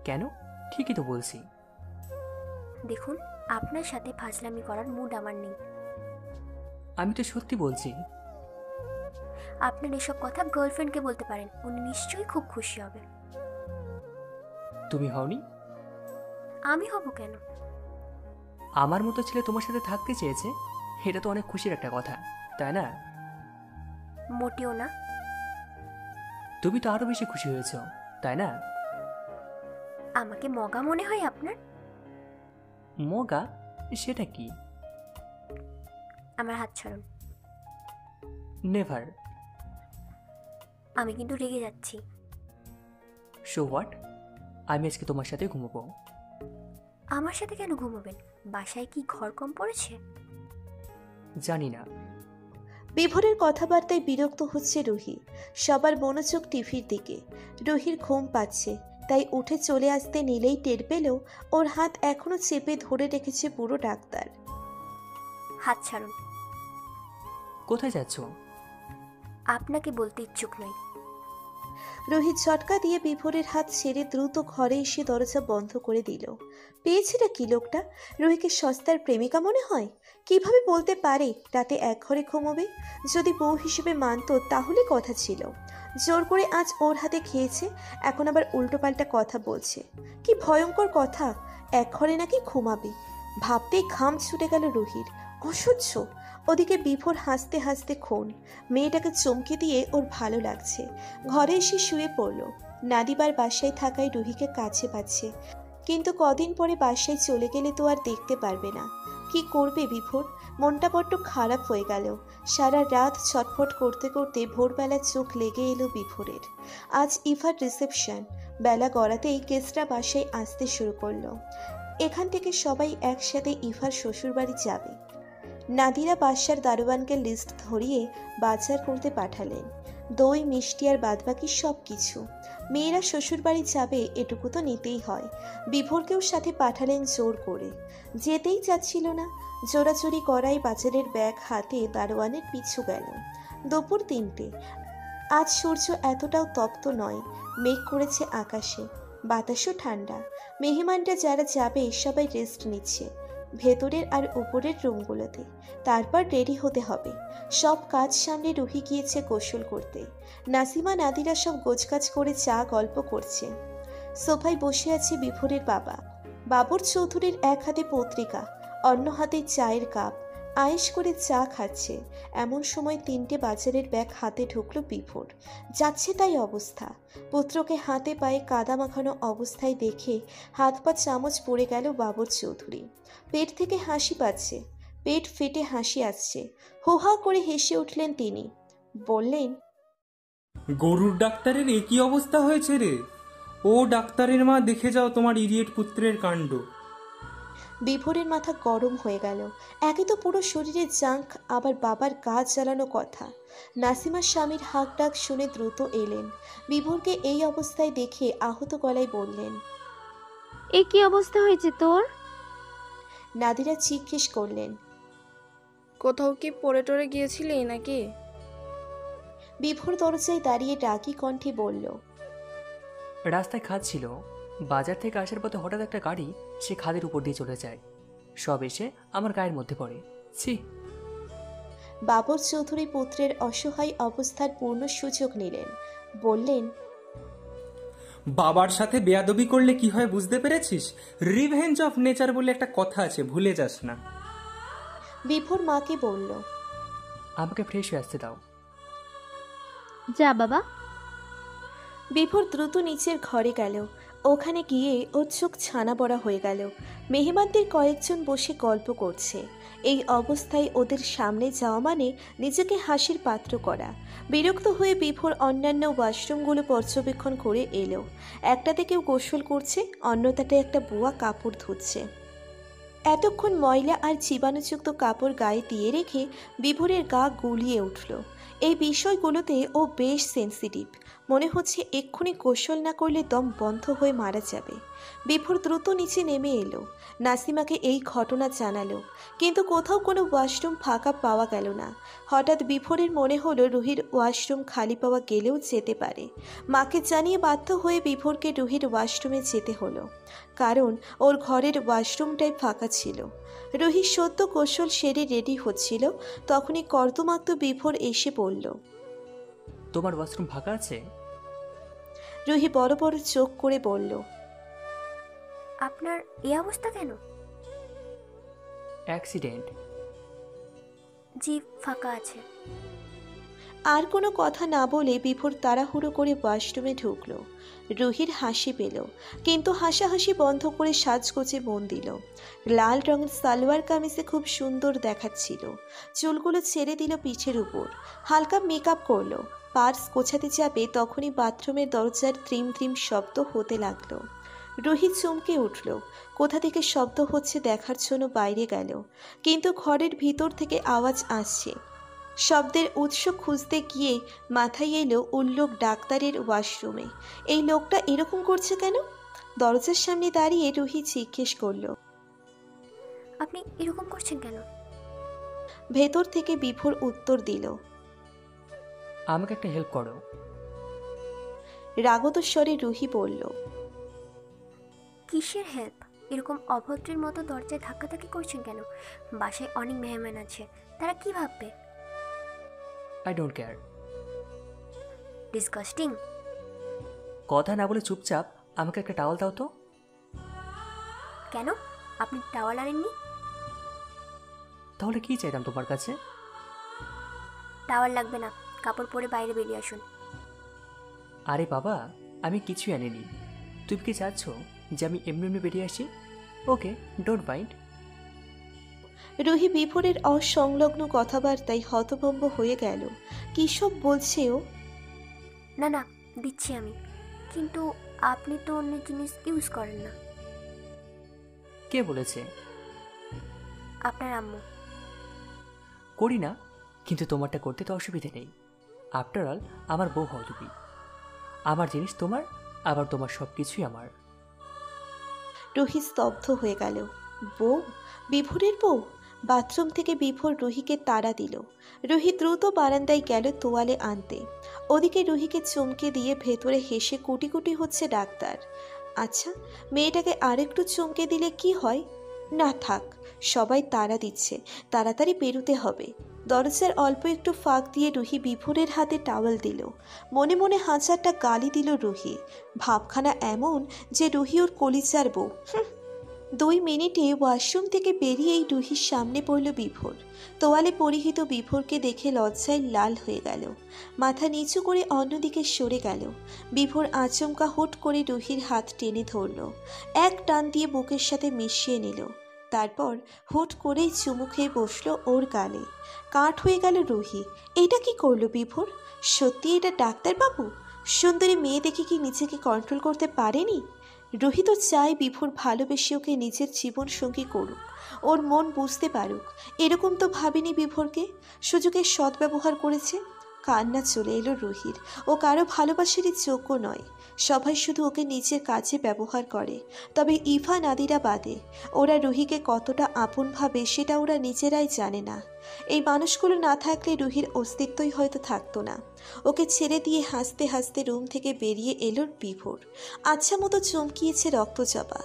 কেন, ঠিকই তো বলছি। দেখুন, আপনার সাথে ফাজলামি করার মুড আমার নেই। আমি তো সত্যি বলছি। আপনার এসব কথা গার্লফ্রেন্ডকে বলতে পারেন, উনি নিশ্চয়ই খুব খুশি হবে। তুমি হওনি? আমি হব কেন? আমার মতো ছেলে তোমার সাথে থাকতে চেয়েছে, এটা তো অনেক খুশির একটা কথা, তাই না? মোটেও না। তুমি তো আরো বেশি খুশি হয়েছ, তাই না? আমাকে মগা মনে হয় আপনার? মগা? সেটা কি? আমার হাত ছাড়ুন। নেভার। আমি কিন্তু রেগে যাচ্ছি। সো হোয়াট, আমি আজকে তোমার সাথে ঘুমবো। আমার সাথে কেন ঘুমাবেন? বাসায় কি ঘর কম পড়েছে? জানি না। বিভোরের কথাবার্তায় বিরক্ত হচ্ছে রুহি। সবার মনোযোগ টিভির দিকে। রুহির ঘুম পাচ্ছে, তাই উঠে চলে আসতে নিলেই টের পেল ওর হাত এখনো চেপে ধরে রেখেছে বুড়ো ডাক্তার। হাত ছাড়ুন। কোথায় যাচ্ছ? আপনাকে বলতে ইচ্ছুক নই। রোহিত ঝটকা দিয়ে বিভোরের হাত ছেড়ে দ্রুত ঘরে এসে দরজা বন্ধ করে দিল। পেয়েছেটা কি লোকটা? রোহিকে সস্তার প্রেমিকা মনে হয়? কিভাবে বলতে পারে রাতে এক ঘরে ঘুমোবে? যদি বউ হিসেবে মানত তাহলে কথা ছিল। জোর করে আজ ওর হাতে খেয়েছে, এখন আবার উল্টোপাল্টা কথা বলছে। কি ভয়ঙ্কর কথা! এক ঘরে নাকি ঘুমাবে, ভাবতেই ঘাম ছুটে গেল রোহির। অসহ্য। ওদিকে বিভোর হাসতে হাসতে খুন। মেয়েটাকে চমকে দিয়ে ওর ভালো লাগছে। ঘরে এসে শুয়ে পড়ল। নাদিবার বাসায় থাকায় রুহিকে কাছে পাচ্ছে, কিন্তু কদিন পরে বাসায় চলে গেলে তো আর দেখতে পারবে না। কি করবে বিভোর? মনটা বড্ড খারাপ হয়ে গেল। সারা রাত ছটফট করতে করতে ভোরবেলা চোখ লেগে এলো বিভোরের। আজ ইভার রিসেপশন। বেলা গড়াতেই গেস্টরা বাসায় আসতে শুরু করলো। এখান থেকে সবাই একসাথে ইভার শ্বশুরবাড়ি যাবে। নাদিরা বাসার দারোয়ানকে লিস্ট ধরিয়ে বাজার করতে পাঠালেন। দই, মিষ্টি আর বাদবাকি সব কিছু। মেয়েরা শ্বশুরবাড়ি যাবে এটুকু তো নিতেই হয়। বিভোরকেও সাথে পাঠালেন জোর করে। যেতেই যাচ্ছিল না। জোরাজোরি করাই বাজারের ব্যাগ হাতে দারোয়ানের পিছু গেল। দুপুর 3টে। আজ সূর্য এতটাও তপ্ত নয়। মেঘ করেছে আকাশে, বাতাসও ঠান্ডা। মেহমানরা যারা যাবে সবাই রেস্ট নিচ্ছে। ভেতরের আর উপরের রুমগুলোতে। তারপর রেডি হতে হবে। সব কাজ সামনে রুহি গিয়েছে গোসল করতে। নাসিমা নাদিরা সব গোছগাছ করে চা গল্প করছে। সোফায় বসে আছে বিভোরের বাবা। বাবর চৌধুরীর এক হাতে পত্রিকা, অন্য হাতে চায়ের কাপ, আয়েশ করে চা খাচ্ছে। এমন সময় 3টে বাজারের ব্যাগ হাতে ঢুকলো বিভোর। যাচ্ছে তাই অবস্থা। পুত্রকে হাতে পায়ে কাদা মাখানো অবস্থায় দেখে হাত পা চামচ পড়ে গেল বাবর চৌধুরী। পেট থেকে হাসি পাচ্ছে, পেট ফেটে হাসি আসছে। হোহা করে হেসে উঠলেন তিনি। বললেন, গরুর ডাক্তারের একই অবস্থা হয়েছে রে। ও ডাক্তারের মা, দেখে যাও তোমার ইডিয়েট পুত্রের কাণ্ড। বিভোরের মাথা গরম হয়ে গেল। একে তো পুরো শরীরে জাঙ্ক, আবার বাবার কাজ চালানো কথা। নাসিমার স্বামীর হাঁক ডাক শুনে দ্রুত এলেন। বিভোরকে এই অবস্থায় দেখে আহত গলায় বললেন, এ কি অবস্থা হয়েছে তোর? নাদিরা জিজ্ঞেস করলেন, কোথাও কি পড়ে টরে গিয়েছিলি নাকি? বিভোর দরজায় দাঁড়িয়ে রাগী কণ্ঠে বলল, রাস্তায় খাদ ছিল, বাজার থেকে আসার পথে হঠাৎ একটা গাড়ি সে খাদের উপর দিয়ে চলে যায়, সব এসে আমার গায়ের মধ্যে পড়ে। ছি! বাবর চৌধুরী পুত্রের অসহায় অবস্থার পূর্ণ সুযোগ নিলেন। বললেন, বাবার সাথে বেয়াদবি করলে কি হয় বুঝতে পেরেছিস? রিভেঞ্জ অফ নেচার বলে একটা কথা আছে, ভুলে যাস না। বিভোর মাকে বলল, আমাকে ফ্রেশ হয়ে আসতে দাও। যা বাবা। বিভোর দ্রুত নিচের ঘরে গেল। ওখানে গিয়ে ওর চোখ ছানা বড়া হয়ে গেল। মেহমানদের কয়েকজন বসে গল্প করছে। এই অবস্থায় ওদের সামনে যাওয়া মানে নিজেকে হাসির পাত্র করা। বিরক্ত হয়ে বিভোর অন্যান্য ওয়াশরুমগুলো পর্যবেক্ষণ করে এলো। একটাতে কেউ গোসল করছে, অন্যটাতে একটা বুয়া কাপড় ধুচ্ছে। এতক্ষণ ময়লা আর জীবাণুযুক্ত কাপড় গায়ে দিয়ে রেখে বিভোরের গা গুলিয়ে উঠল। এই বিষয়গুলোতে ও বেশ সেন্সিটিভ। মনে হচ্ছে এক্ষুনি গোসল না করলে দম বন্ধ হয়ে মারা যাবে। বিভোর দ্রুত নিচে নেমে এলো। নাসিমাকে এই ঘটনা জানালো, কিন্তু কোথাও কোনো ওয়াশরুম ফাঁকা পাওয়া গেল না। হঠাৎ বিভোরের মনে হলো রুহির ওয়াশরুম খালি পাওয়া গেলেও যেতে পারে। মাকে জানিয়ে বাধ্য হয়ে বিভোরকে রুহির ওয়াশরুমে যেতে হলো, কারণ ওর ঘরের ওয়াশরুমটাই ফাঁকা ছিল। রুহি সদ্য গোসল সেরে রেডি হচ্ছিল, তখনই কর্দমাক্ত বিভোর এসে বলল, তোমার ওয়াশরুম ফাঁকা আছে? রুহি বড় বড় চোখ করে বলল, আপনার এই অবস্থা কেন? অ্যাক্সিডেন্ট। জি, ফাঁকা আছে। আর কোনো কথা না বলে বিভোর তাড়াহুড়ো করে ওয়াশরুমে ঢুকল। রুহির হাসি পেল, কিন্তু হাসাহাসি বন্ধ করে সাজগোজে মন দিল। লাল রঙের সালোয়ার কামিজে খুব সুন্দর দেখাচ্ছিল। চুলগুলো ছেড়ে দিল পিঠের উপর, হালকা মেকআপ করলো। পার্স গোছাতে যাবে তখনই বাথরুমের দরজার ত্রিম ত্রিম শব্দ হতে লাগলো। রুহি চমকে উঠল। কোথা থেকে শব্দ হচ্ছে দেখার জন্য বাইরে গেল, কিন্তু ঘরের ভিতর থেকে আওয়াজ আসছে। শব্দের উৎস খুঁজতে গিয়ে মাথায় এলো উল্লোক ডাক্তারের ওয়াশরুমে। এই লোকটা এরকম করছে কেন? দরজার সামনে দাঁড়িয়ে রুহি জিজ্ঞেস করলো, আপনি এরকম করছেন কেন? ভেতর থেকে বিভোর উত্তর দিল, আমাকে একটা হেল্প করো। রাগত স্বরে রুহি বলল, কিসের হেল্প? এরকম অভদ্রের মতো দরজায় ধাক্কাধাক্কি করছেন কেন? বাসায় অনেক মেহমান আছে, তারা কি ভাববে? I don't care. ডিসগাস্টিং। কথা না বলে চুপচাপ আমাকে একটা টাওয়াল দাও তো। কেন? আপনি টাওয়াল আনেননি? তাহলে কি চাইতাম তোমার কাছে? টাওয়াল লাগবে না, কাপড় পরে বাইরে বেরিয়ে আসুন। আরে বাবা, আমি কিছুই আনিনি। তুমি কি চাচ্ছ যে আমি এমনি এমনি বেরিয়ে আসি? ওকে, ডোন্ট মাইন্ড। রুহি বিভোরের অসংলগ্ন কথাবার্তায় হতভম্ব হয়ে গেল। কী সব বলছে ও? না না, দিচ্ছি আমি, কিন্তু আপনি তো অন্য জিনিস ইউজ করেন না। কে বলেছে? আপনার আম্মু। করি না, কিন্তু তোমারটা করতে তো অসুবিধে নেই। আফটার অল আমার বউ হও তুমি। আমার জিনিস তোমার, আবার তোমার সব কিছুই আমার। রুহি স্তব্ধ হয়ে গেল। বউ? বিভোরের বউ? বাথরুম থেকে বিভোর রুহিকে তাড়া দিল। রুহি দ্রুত বারান্দায় গেল তোয়ালে আনতে। ওদিকে রুহিকে চমকে দিয়ে ভেতরে হেসে কুটি কুটি হচ্ছে ডাক্তার। আচ্ছা, মেয়েটাকে আরেকটু চমকে দিলে কি হয়? না থাক, সবাই তাড়া দিচ্ছে, তাড়াতাড়ি বেরোতে হবে। দরজার অল্প একটু ফাঁক দিয়ে রুহি বিভোরের হাতে টাওয়েল দিল। মনে মনে হাজারটা গালি দিল রুহি। ভাবখানা এমন যে রুহি ওর কলিজার বউ। 2 মিনিটে ওয়াশরুম থেকে বেরিয়েই রুহির সামনে পড়ল বিভোর। তোয়ালে পরিহিত বিভোরকে দেখে লজ্জায় লাল হয়ে গেল, মাথা নিচু করে অন্যদিকে সরে গেল। বিভোর আচমকা হুট করে রুহির হাত টেনে ধরল, এক টান দিয়ে বুকের সাথে মিশিয়ে নিল। তারপর হুট করেই চুমু খেয়ে বসলো ওর গালে। কাঠ হয়ে গেল রুহি। এটা কি করলো বিভোর? সত্যি এটা ডাক্তারবাবু? সুন্দরী মেয়ে দেখে কি নিজেকে কন্ট্রোল করতে পারেনি? রুহি তো চায় বিভোর ভালোবেসে ওকে নিজের জীবন সঙ্গী করুক, ওর মন বুঝতে পারুক। এরকম তো ভাবেনি বিভোরকে, সুযোগের সদ্ব্যবহার করেছে। কান্না চলে এলো রুহির। ও কারো ভালোবাসারই যোগ্য নয়, সবাই শুধু ওকে নিজের কাজে ব্যবহার করে। তবে ইভা নাদিরা বাদে ওরা রুহিকে কতটা আপন ভাবে সেটা ওরা নিজেরাই জানে না। এই মানুষগুলো না থাকলে রুহির অস্তিত্বই হয়তো থাকতো না। ওকে ছেড়ে দিয়ে হাসতে হাসতে রুম থেকে বেরিয়ে এলো বিভোর। আচ্ছা মতো চমকিয়েছে রক্তজবা।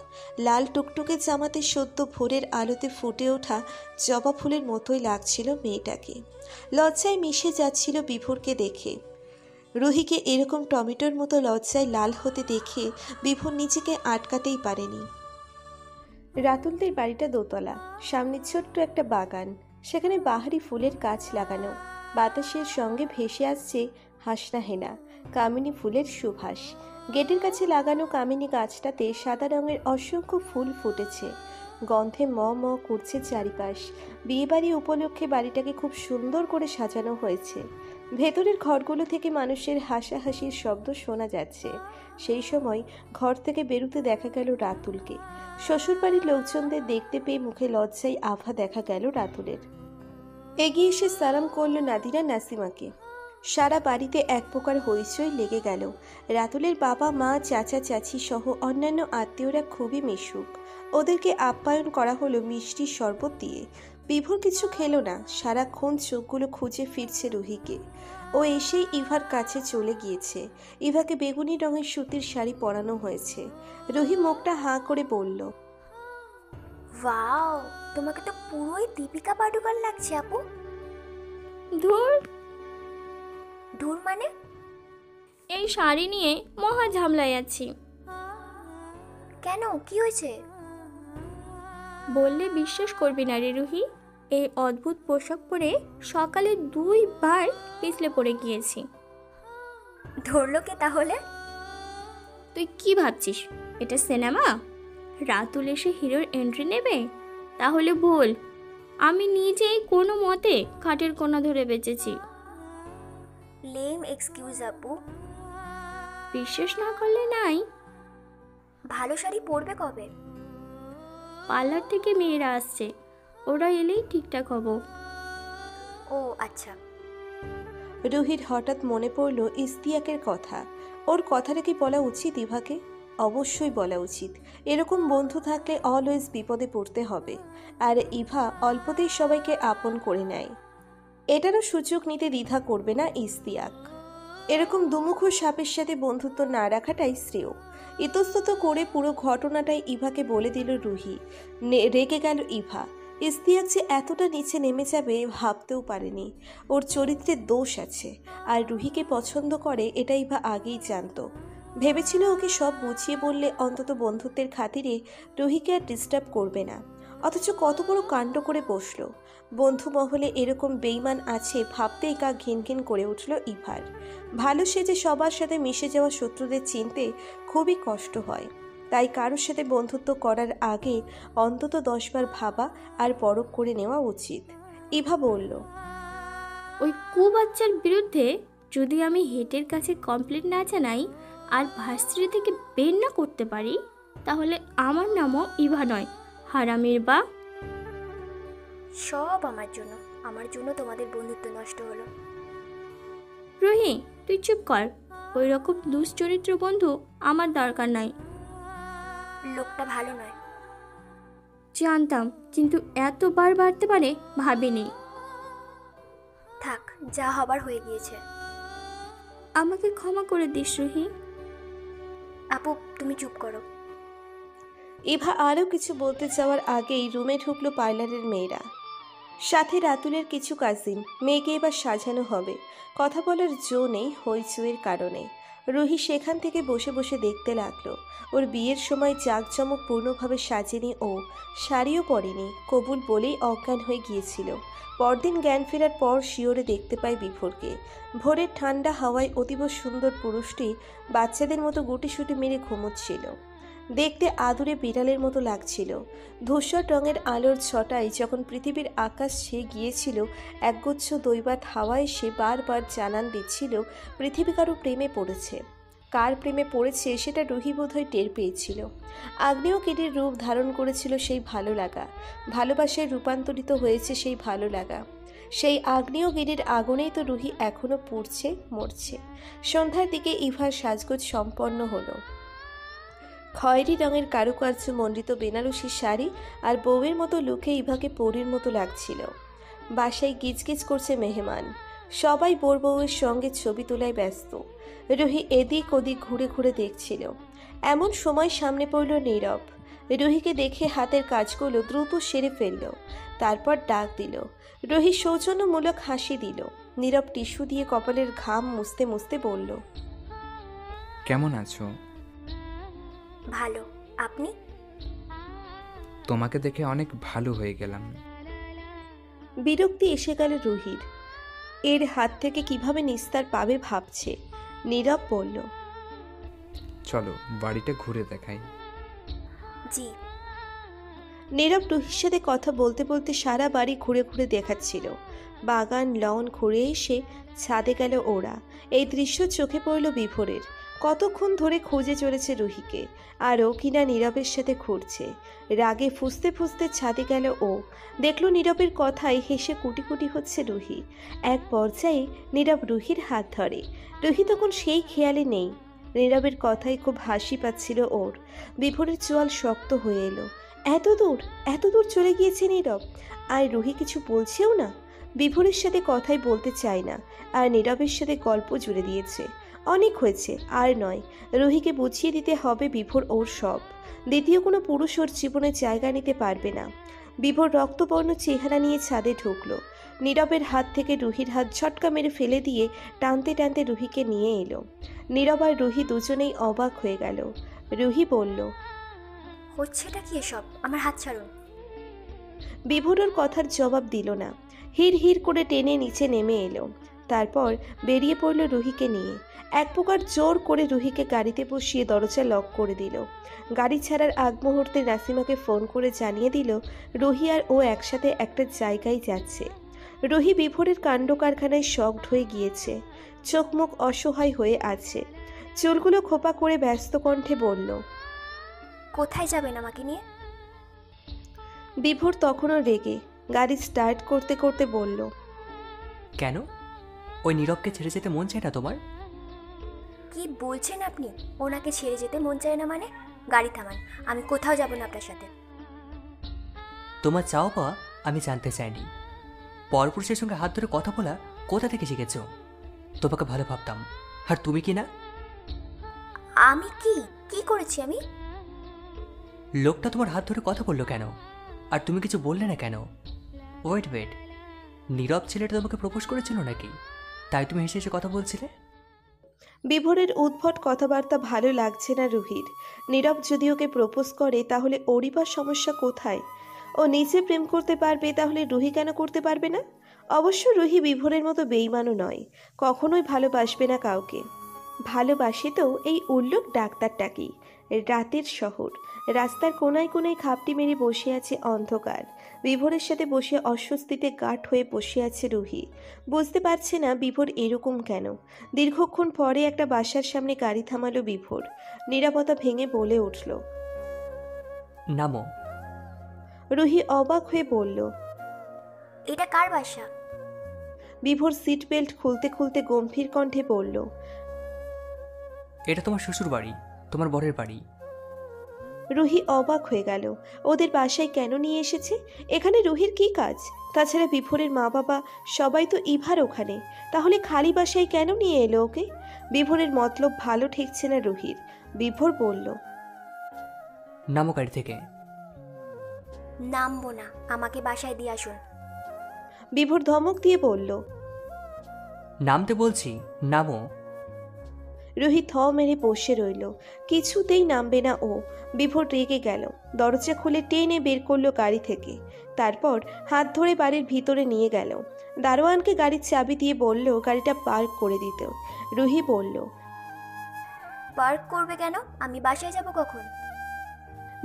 লাল টুকটুকে জামাতে সদ্য ভোরের আলোতে ফুটে ওঠা জবা ফুলের মতোই লাগছিল মেয়েটাকে। লজ্জায় মিশে যাচ্ছিল বিভোরকে দেখে। রুহিকে এরকম টমেটোর মতো লজ্জায় লাল হতে দেখে বিভোর নিজেকে আটকাতেই পারেনি। রাতুলদের বাড়িটা দোতলা, সামনে ছোট্ট একটা বাগান, সেখানে বাহারি ফুলের গাছ লাগানো। বাতাসের সঙ্গে ভেসে আসছে হাসনা হেনা কামিনী ফুলের সুবাস। গেটের কাছে লাগানো কামিনী গাছটাতে সাদা রঙের অসংখ্য ফুল ফুটেছে, গন্ধে ম ম করছে চারিপাশ। বিয়েবাড়ি উপলক্ষে বাড়িটাকে খুব সুন্দর করে সাজানো হয়েছে। ভেতরের ঘরগুলো থেকে মানুষের হাসাহাসির শব্দ শোনা যাচ্ছে। সেই সময় ঘর থেকে বেরোতে দেখা গেল রাতুলকে। শ্বশুরবাড়ির লোকজনদের দেখতে পেয়ে মুখে লজ্জায় আভা দেখা গেল রাতুলের। এগিয়ে এসে সালাম করল নাদিরা নাসিমাকে। সারা বাড়িতে এক প্রকার হইচই লেগে গেল। রাতুলের বাবা মা চাচা চাচি সহ অন্যান্য আত্মীয়রা খুবই মিশুক। ওদেরকে আপ্যায়ন করা হলো মিষ্টির শরবত দিয়ে। বিভোর কিছু খেলো না, সারাক্ষণ চোখগুলো খুঁজে ফিরছে রুহিকে। ও এসেই ইভার কাছে চলে গিয়েছে। ইভাকে বেগুনি রঙের সুতির শাড়ি পরানো হয়েছে। রুহি মুখটা হাঁ করে বলল, ওয়াও, তোমাকে তো পুরোই দীপিকা পাডুকোন লাগছে আপু। ধুর, দূর মানে? এই শাড়ি নিয়ে মহা ঝামেলায় আছি। কেন, কি হয়েছে? বললে বিশ্বাস করবি না রে রুহি, এই অদ্ভুত পোশাক পরে সকালে 2 বার পিছলে পড়ে গিয়েছি। ধরলো কে তাহলে? তুই কি ভাবছিস এটা সিনেমা? রাতুল এসে হিরোর এন্ট্রি নেবে? তাহলে ভুল। আমি নিজেই কোনো মতে খাটের কোণা ধরে বেঁচেছি। লেম এক্সকিউজ আপু। বিশ্বাস না করলে নাই। ভালো শাড়ি পরবে কবে? পার্লার থেকে মেয়েরা আসছে, ওরা এলেই ঠিকঠাক হব। ও আচ্ছা। রুহির হঠাৎ মনে পড়ল ইস্তিয়াকের কথা। ওর কথাটা কি বলা উচিত ইভাকে? অবশ্যই বলা উচিত। এরকম বন্ধু থাকলে অলওয়েজ বিপদে পড়তে হবে। আর ইভা অল্পতেই সবাইকে আপন করে নেয়, এটারও সুযোগ নিতে দ্বিধা করবে না ইস্তিয়াক। এরকম দুমুখো সাপের সাথে বন্ধুত্ব না রাখাটাই শ্রেয়। ইতস্তত করে পুরো ঘটনাটাই ইভাকে বলে দিল রুহি। রেগে গেল ইভা। ইস্তিয়াক যে এতটা নিচে নেমে যাবে ভাবতেও পারেনি। ওর চরিত্রের দোষ আছে, আর রুহিকে পছন্দ করে এটা ইভা আগেই জানতো। ভেবেছিল ওকে সব বুঝিয়ে বললে অন্তত বন্ধুত্বের খাতিরে রুহিকে আর ডিস্টার্ব করবে না। অথচ কত বড় কাণ্ড করে বসলো। বন্ধু মহলে এরকম বেইমান আছে ভাবতেই গা ঘিন ঘিন করে উঠল ইভার। ভালো সেজে সবার সাথে মিশে যাওয়া শত্রুদের চিনতে খুবই কষ্ট হয়। তাই কারোর সাথে বন্ধুত্ব করার আগে অন্তত 10 বার ভাবা আর পরখ করে নেওয়া উচিত। ইভা বলল, ওই কুবাচ্চার বিরুদ্ধে যদি আমি হেডের কাছে কমপ্লেন না জানাই আর ভার্সিটি থেকে বের না করতে পারি, তাহলে আমার নামও ইভা নয়, হারামির বা। সব আমার জন্য তোমাদের বন্ধুত্ব নষ্ট হলো। রুহি, তুই চুপ কর। ওই রকম দুশ্চরিত্র বন্ধু আমার দরকার নাই। লোকটা ভালো নয়। জানতাম, কিন্তু এতবার বাড়তে পারে ভাবিনি। থাক, যা হবার হয়ে গিয়েছে। আমাকে ক্ষমা করে দিস রুহি। আপু তুমি চুপ করো। ইভা আরও কিছু বলতে যাওয়ার আগেই রুমে ঢুকলো পার্লারের মেয়েরা, সাথে রাতুলের কিছু কাজিন। মেয়েকে এবার সাজানো হবে, কথা বলার জো নেই হইচইয়ের কারণে। রুহি সেখান থেকে বসে বসে দেখতে লাগলো। ওর বিয়ের সময় জাঁকজমকপূর্ণভাবে সাজেনি, ও শাড়িও পরেনি, কবুল বলেই অজ্ঞান হয়ে গিয়েছিল। পরদিন জ্ঞান ফেরার পর শিওরে দেখতে পায় বিভোরকে। ভোরের ঠান্ডা হাওয়ায় অতীব সুন্দর পুরুষটি বাচ্চাদের মতো গুটিসুটি মেরে ঘুমোচ্ছিল। দেখতে আদুরে বিড়ালের মতো লাগছিল। ধূসর রঙের আলোর ছটায় যখন পৃথিবীর আকাশ ছেয়ে গিয়েছিল, একগুচ্ছ দৈবাত হাওয়া এসে বারবার জানান দিচ্ছিল পৃথিবী কারো প্রেমে পড়েছে। কার প্রেমে পড়েছে সেটা রুহি বোধহয় টের পেয়েছিল। আগ্নেয়গিরির রূপ ধারণ করেছিল সেই ভালো লাগা, ভালোবাসায় রূপান্তরিত হয়েছে সেই ভালো লাগা। সেই আগ্নেয়গিরির আগুনেই তো রুহি এখনো পুড়ছে, মরছে। সন্ধ্যার দিকে ইভার সাজগোজ সম্পন্ন হলো। খয়েরি রঙের কারুকার্য মণ্ডিত বেনারসি শাড়ি আর বউয়ের মতো লুকে ইভাকে পরীর মতো লাগছিল। বাসায় গিজগিজ করছে মেহমান, সবাই বোর বউয়ের সঙ্গে ছবি তোলায় ব্যস্ত। রুহি এদিক ওদিক ঘুরে ঘুরে দেখছিল। এমন সময় সামনে পড়ল নীরব। রুহিকে দেখে হাতের কাজগুলো দ্রুত সেরে ফেলল, তারপর ডাক দিল। রুহি সৌজন্যমূলক হাসি দিল। নীরব টিস্যু দিয়ে কপালের ঘাম মুছতে মুছতে বলল, কেমন আছো? ভালো, আপনি? তোমাকে দেখে অনেক ভালো হয়ে গেলাম। বিরক্তি এসে গেল রুহির। এর হাত থেকে কিভাবে নিস্তার পাবে ভাবছে। নীরব বলল, চলো বাড়িটা ঘুরে দেখাই। জি। নীরব রুহির সাথে কথা বলতে বলতে সারা বাড়ি ঘুরে ঘুরে দেখাচ্ছিল। বাগান লন ঘুরে এসে ছাদে গেল ওরা। এই দৃশ্য চোখে পড়ল বিভোরের। কতক্ষণ ধরে খুঁজে চলেছে রুহিকে, আর ও কিনা নীরবের সাথে ঘুরছে। রাগে ফুঁসতে ফুঁসতে ছাদে গেল ও। দেখল নীরবের কথায় হেসে কুটি কুটি হচ্ছে রুহি। এক পর্যায়ে নীরব রুহির হাত ধরে। রুহি তখন সেই খেয়ালে নেই। নীরবের কথায় খুব হাসি পাচ্ছিল ওর। বিভোরের চোয়াল শক্ত হয়ে এলো। এত দূর চলে গিয়েছে নীরব, আর রুহি কিছু বলছেও না। বিভোরের সাথে কথাই বলতে চায় না, আর নীরবের সাথে গল্প জুড়ে দিয়েছে। অনেক হয়েছে, আর নয়। রুহিকে বুঝিয়ে দিতে হবে বিভোর ওর সব। দ্বিতীয় কোনো পুরুষ ওর জীবনে জায়গা নিতে পারবে না। বিভোর রক্তবর্ণ চেহারা নিয়ে ছাদে ঢুকলো। নীরবের হাত থেকে রুহির হাত ঝটকা মেরে ফেলে দিয়ে টানতে টানতে রুহিকে নিয়ে এলো। নীরব আর রুহি দুজনেই অবাক হয়ে গেল। রুহি বলল, হচ্ছেটা কি এসব? আমার হাত ছাড়ুন। বিভোর ওর কথার জবাব দিল না। হির হির করে টেনে নিচে নেমে এলো। তারপর বেরিয়ে পড়ল রুহিকে নিয়ে। এক প্রকার জোর করে রুহিকে গাড়িতে বসিয়ে দরজা লক করে দিল। গাড়ি ছাড়ার আগ মুহূর্তে নাসিমাকে ফোন করে জানিয়ে দিল রুহি আর ও একসাথে একটা জায়গায় যাচ্ছে। রুহি বিভোরের কাণ্ড কারখানায় শকড হয়ে গিয়েছে। চোখ মুখ অসহায় হয়ে আছে। চুলগুলো খোপা করে ব্যস্ত কণ্ঠে বলল, কোথায় যাবেন আমাকে নিয়ে? বিভোর তখনও রেগে গাড়ি স্টার্ট করতে করতে বলল, কেন? ওই নীরবকে ছেড়ে যেতে মন চায় না তোমার? কি বলছেন আপনি? ওনাকে ছেড়ে যেতে মন চায় না মানে? গাড়ি থামান, আমি কোথাও যাব না আপনার সাথে। তোমার চাও পাওয়া আমি জানতে চাইনি। পরপুরুষের সঙ্গে হাত ধরে কথা বলা কোথা থেকে শিখেছ? তোমাকে ভালো ভাবতাম, আর তুমি কি না? আমি কি করেছি আমি? লোকটা তোমার হাত ধরে কথা বললো কেন, আর তুমি কিছু বললে না কেন? ওয়েট, নীরব ছেলেটা তোমাকে প্রপোজ করেছিল নাকি, তাই তুমি হেসে হেসে কথা বলছিলে? বিভোরের উদ্ভট কথাবার্তা ভালো লাগছে না রুহির। নীরব যদি ওকে প্রপোজ করে তাহলে ওরই বা সমস্যা কোথায়? ও নিজে প্রেম করতে পারবে, তাহলে রুহি কেন করতে পারবে না? অবশ্য রুহি বিভোরের মতো বেইমানও নয়, কখনোই ভালোবাসবে না কাউকে। ভালোবাসে তো এই উল্লুক ডাক্তারটাকেই। রাতের শহর, রাস্তার কোনায় কোনায় খাপটি মেরে বসে আছে অন্ধকার। বিভোরের সাথে বসে অস্বস্তিতে গাঢ় হয়ে বসে আছে রুহি। বুঝতে পারছে না বিভোর এরকম কেন। দীর্ঘক্ষণ পরে একটা বাসার সামনে গাড়ি থামালো বিভোর। নীরবতা ভেঙে বলে উঠল, নামো। রুহি অবাক হয়ে বলল, এটা কার বাসা? বিভোর সিট বেল্ট খুলতে খুলতে গম্ভীর কণ্ঠে বলল, এটা তোমার শ্বশুর বাড়ি, তোমার বরের বাড়ি। রুহি অবাক হয়ে গেল। ওদের বাসায় কেন নিয়ে এসেছে? এখানে রুহির কি কাজ? তাছাড়া বিভোরের মা বাবা সবাই তো ইভার ওখানে, তাহলে খালি বাসায় কেন নিয়ে এলো ওকে? বিভোরের মতলব ভালো ঠেকছে না রুহির। বিভোর বলল, নামো গাড়ি থেকে। নামবো না, আমাকে বাসায় দিয়ে আসুন। বিভোর ধমক দিয়ে বলল। নামতে বলছি, নামো। রুহি থ মেরে বসে রইল, কিছুতেই নামবে না ও। বিভোর রেগে গেল, দরজা খুলে টেনে বের করলো গাড়ি থেকে। তারপর হাত ধরে বাড়ির ভিতরে নিয়ে গেল। দারোয়ানকে গাড়ির চাবি দিয়ে বলল গাড়িটা পার্ক করে দিতে। রুহি বলল, পার্ক করবে কেন? আমি বাসায় যাব কখন?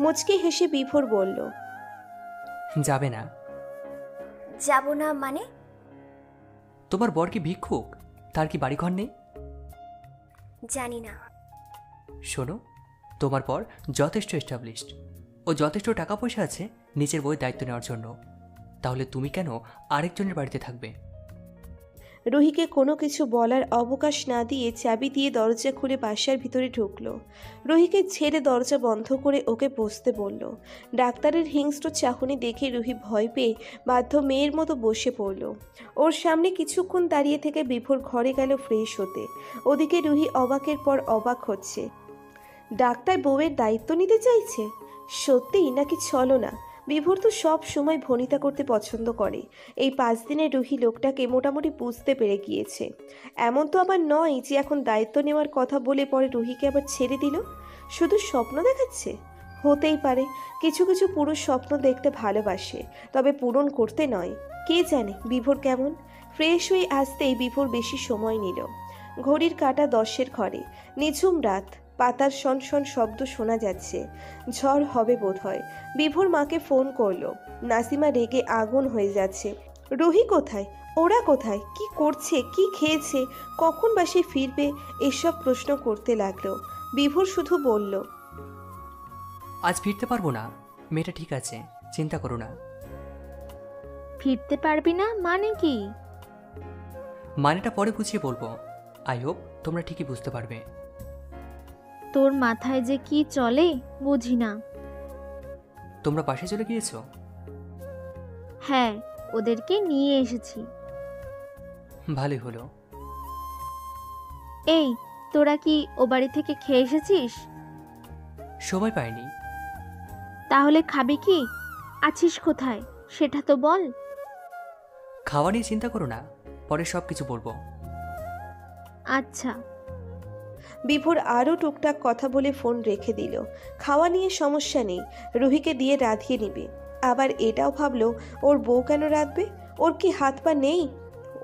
মুচকি হেসে বিভোর বলল, যাবে না? যাব না মানে? তোমার বর কি ভিক্ষুক? তার কি বাড়িঘর নেই? জানি না। শোনো, তোমার বর যথেষ্ট এস্টাবলিশড, ও যথেষ্ট টাকা পয়সা আছে নিজের বইয়ের দায়িত্ব নেওয়ার জন্য। তাহলে তুমি কেন আরেকজনের বাড়িতে থাকবে? রুহিকে কোনো কিছু বলার অবকাশ না দিয়ে চাবি দিয়ে দরজা খুলে বাসার ভিতরে ঢুকলো। রুহিকে ছেড়ে দরজা বন্ধ করে ওকে বসতে বলল। ডাক্তারের হিংস্র চাহনি দেখে রুহি ভয় পেয়ে বাধ্য মেয়ের মতো বসে পড়ল। ওর সামনে কিছুক্ষণ দাঁড়িয়ে থেকে বিভোর ঘরে গেল ফ্রেশ হতে। ওদিকে রুহি অবাকের পর অবাক হচ্ছে। ডাক্তার বউয়ের দায়িত্ব নিতে চাইছে? সত্যিই নাকি ছলনা? বিভোর তো সব সময় ভনিতা করতে পছন্দ করে। এই 5 দিনে রুহি লোকটাকে মোটামুটি বুঝতে পেরে গিয়েছে। এমন তো আবার নয় যে এখন দায়িত্ব নেওয়ার কথা বলে পরে রুহিকে আবার ছেড়ে দিল। শুধু স্বপ্ন দেখাচ্ছে? হতেই পারে, কিছু কিছু পুরুষ স্বপ্ন দেখতে ভালোবাসে, তবে পূরণ করতে নয়। কে জানে বিভোর কেমন। ফ্রেশ হয়ে আসতেই বিভোর বেশি সময় নিল। ঘড়ির কাঁটা 10-এর ঘরে। নিঝুম রাত, পাতার শনশন শব্দ শোনা যাচ্ছে। ঝড় হবে বোধহয়। বিভোর মাকে ফোন করলো। নাসিমা রেগে আগুন হয়ে যাচ্ছে। রুহি কোথায়? ওরা কোথায়? কি করছে? কি খেয়েছে? কখন বাসে ফিরবে? এসব প্রশ্ন করতে লাগলো। বিভোর শুধু বলল, আজ ফিরতে পারবো না। মেয়েটা ঠিক আছে, চিন্তা করো না। ফিরতে পারবি না মানে কি? মানেটা পরে বুঝিয়ে বলবো। আই হোপ তোমরা ঠিকই বুঝতে পারবে। তোর মাথায় যে কি চলে বুঝি না। তোমরা পাশে চলে গিয়েছো? হ্যাঁ, ওদেরকে নিয়ে এসেছি। ভালোই হলো। এই, তোরা কি ও বাড়ি থেকে খেয়ে এসেছিস? সময় পাইনি। তাহলে খাবি কি? আছিস কোথায় সেটা তো বল। খাওয়া নিয়ে চিন্তা করো না, পরে সব কিছু বলবো। আচ্ছা। বিভোর আরও টুকটাক কথা বলে ফোন রেখে দিল। খাওয়া নিয়ে সমস্যা নেই, রুহিকে দিয়ে রাঁধিয়ে নিবে। আবার এটাও ভাবলো, ওর বউ কেন রাঁধবে? ওর কি হাত পা নেই?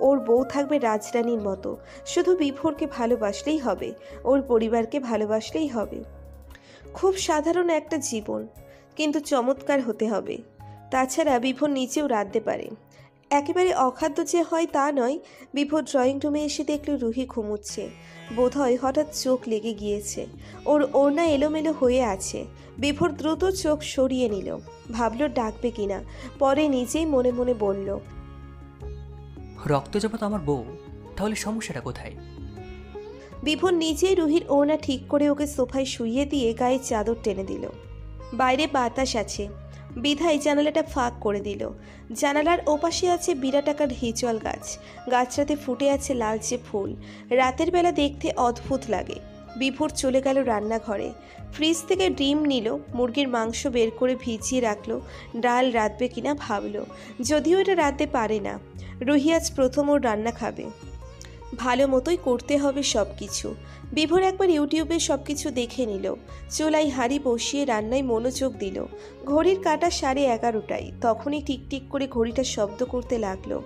ওর বউ থাকবে রাজরানীর মতো। শুধু বিভোরকে ভালোবাসলেই হবে, ওর পরিবারকে ভালোবাসলেই হবে। খুব সাধারণ একটা জীবন, কিন্তু চমৎকার হতে হবে। তাছাড়া বিভোর নিচেও রাঁধতে পারে। একেবারে অখাদ্য যে হয় তা নয়। বিভোর ড্রয়িং রুমে এসে দেখল রুহি ঘুমুচ্ছে। বোধহয় হঠাৎ চোখ লেগে গিয়েছে। ওর ওড়না এলোমেলো হয়ে আছে। বিভোর দ্রুত চোখ সরিয়ে নিল। ভাবল ডাকবে কিনা, পরে নিজেই মনে মনে বলল, রক্ত যাবো তো আমার বউ, তাহলে সমস্যাটা কোথায়? বিভোর নিজেই রুহির ওড়না ঠিক করে ওকে সোফায় শুইয়ে দিয়ে গায়ে চাদর টেনে দিল। বাইরে বাতাস আছে বিধায় জানালাটা ফাঁক করে দিল। জানালার ওপাশে আছে বিরাটাকার হিজল গাছ। গাছটাতে ফুটে আছে লালচে ফুল। রাতের বেলা দেখতে অদ্ভুত লাগে। বিভোর চলে গেল রান্নাঘরে। ফ্রিজ থেকে ডিম নিল, মুরগির মাংস বের করে ভিজিয়ে রাখলো। ডাল রাঁধবে কিনা ভাবলো, যদিও এটা রাঁধতে পারে না। রুহি আজ প্রথম ওর রান্না খাবে। ভালো মতোই করতে হবে সব কিছু। বিভোর একবার ইউটিউবে সব কিছু দেখে নিল। চুলায় হাঁড়ি বসিয়ে রান্নায় মনোযোগ দিল। ঘড়ির কাঁটা 11:30টায়। তখনই টিকটিক করে ঘড়িটা শব্দ করতে লাগলো।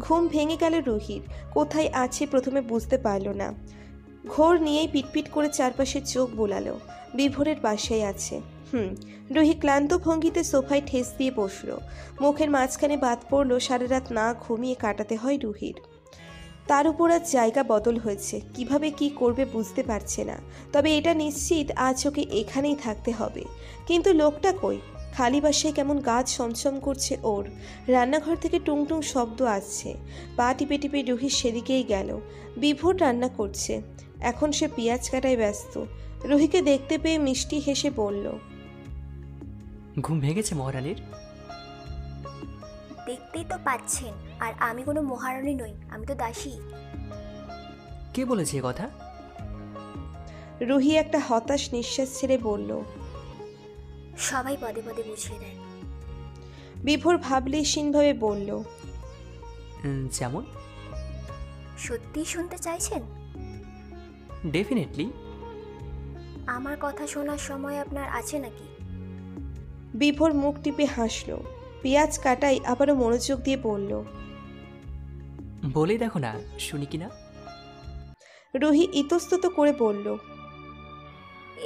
ঘুম ভেঙে গেল রুহির। কোথায় আছে প্রথমে বুঝতে পারল না। ঘোর নিয়েই পিটপিট করে চারপাশে চোখ বোলালো। বিভোরের বাসায় আছে। রুহি ক্লান্ত ভঙ্গিতে সোফায় ঠেস দিয়ে বসল। মুখের মাঝখানে বাদ পড়ল। সারা রাত না ঘুমিয়ে কাটাতে হয় রুহির। তার উপর আজ জায়গা বদল হয়েছে। কিভাবে কি করবে বুঝতে পারছে না। তবে এটা নিশ্চিত আজ ওকে এখানেই থাকতে হবে। কিন্তু লোকটা কই? খালি বাসায় কেমন গা ছমছম করছে ওর। রান্নাঘর থেকে টুংটুং শব্দ আসছে। পা টিপে টিপে রুহি সেদিকেই গেল। বিভোর রান্না করছে। এখন সে পেঁয়াজ কাটায় ব্যস্ত। রুহিকে দেখতে পেয়ে মিষ্টি হেসে বলল, ঘুম ভেঙেছে মহারানীর? দেখতেই তো পাচ্ছেন, আর আমি কোনো মহারানী নই, আমি তো দাসী। কে বলেছে এ কথা? রুহি একটা হতাশ নিঃশ্বাস ছেড়ে বলল, সবাই পদে পদে বুঝিয়ে দেয়। বিভোর ভাবলেশীনভাবে বলল, যেমন? সত্যি শুনতে চাইছেন? ডেফিনেটলি। আমার কথা শোনার সময় আপনার আছে নাকি? বিভোর মুখ টিপে হাসল। পেঁয়াজ কাটাই আবারও মনোযোগ দিয়ে বলল, বলেই দেখো না, শুনি কিনা। রুহি ইতস্তত করে বলল,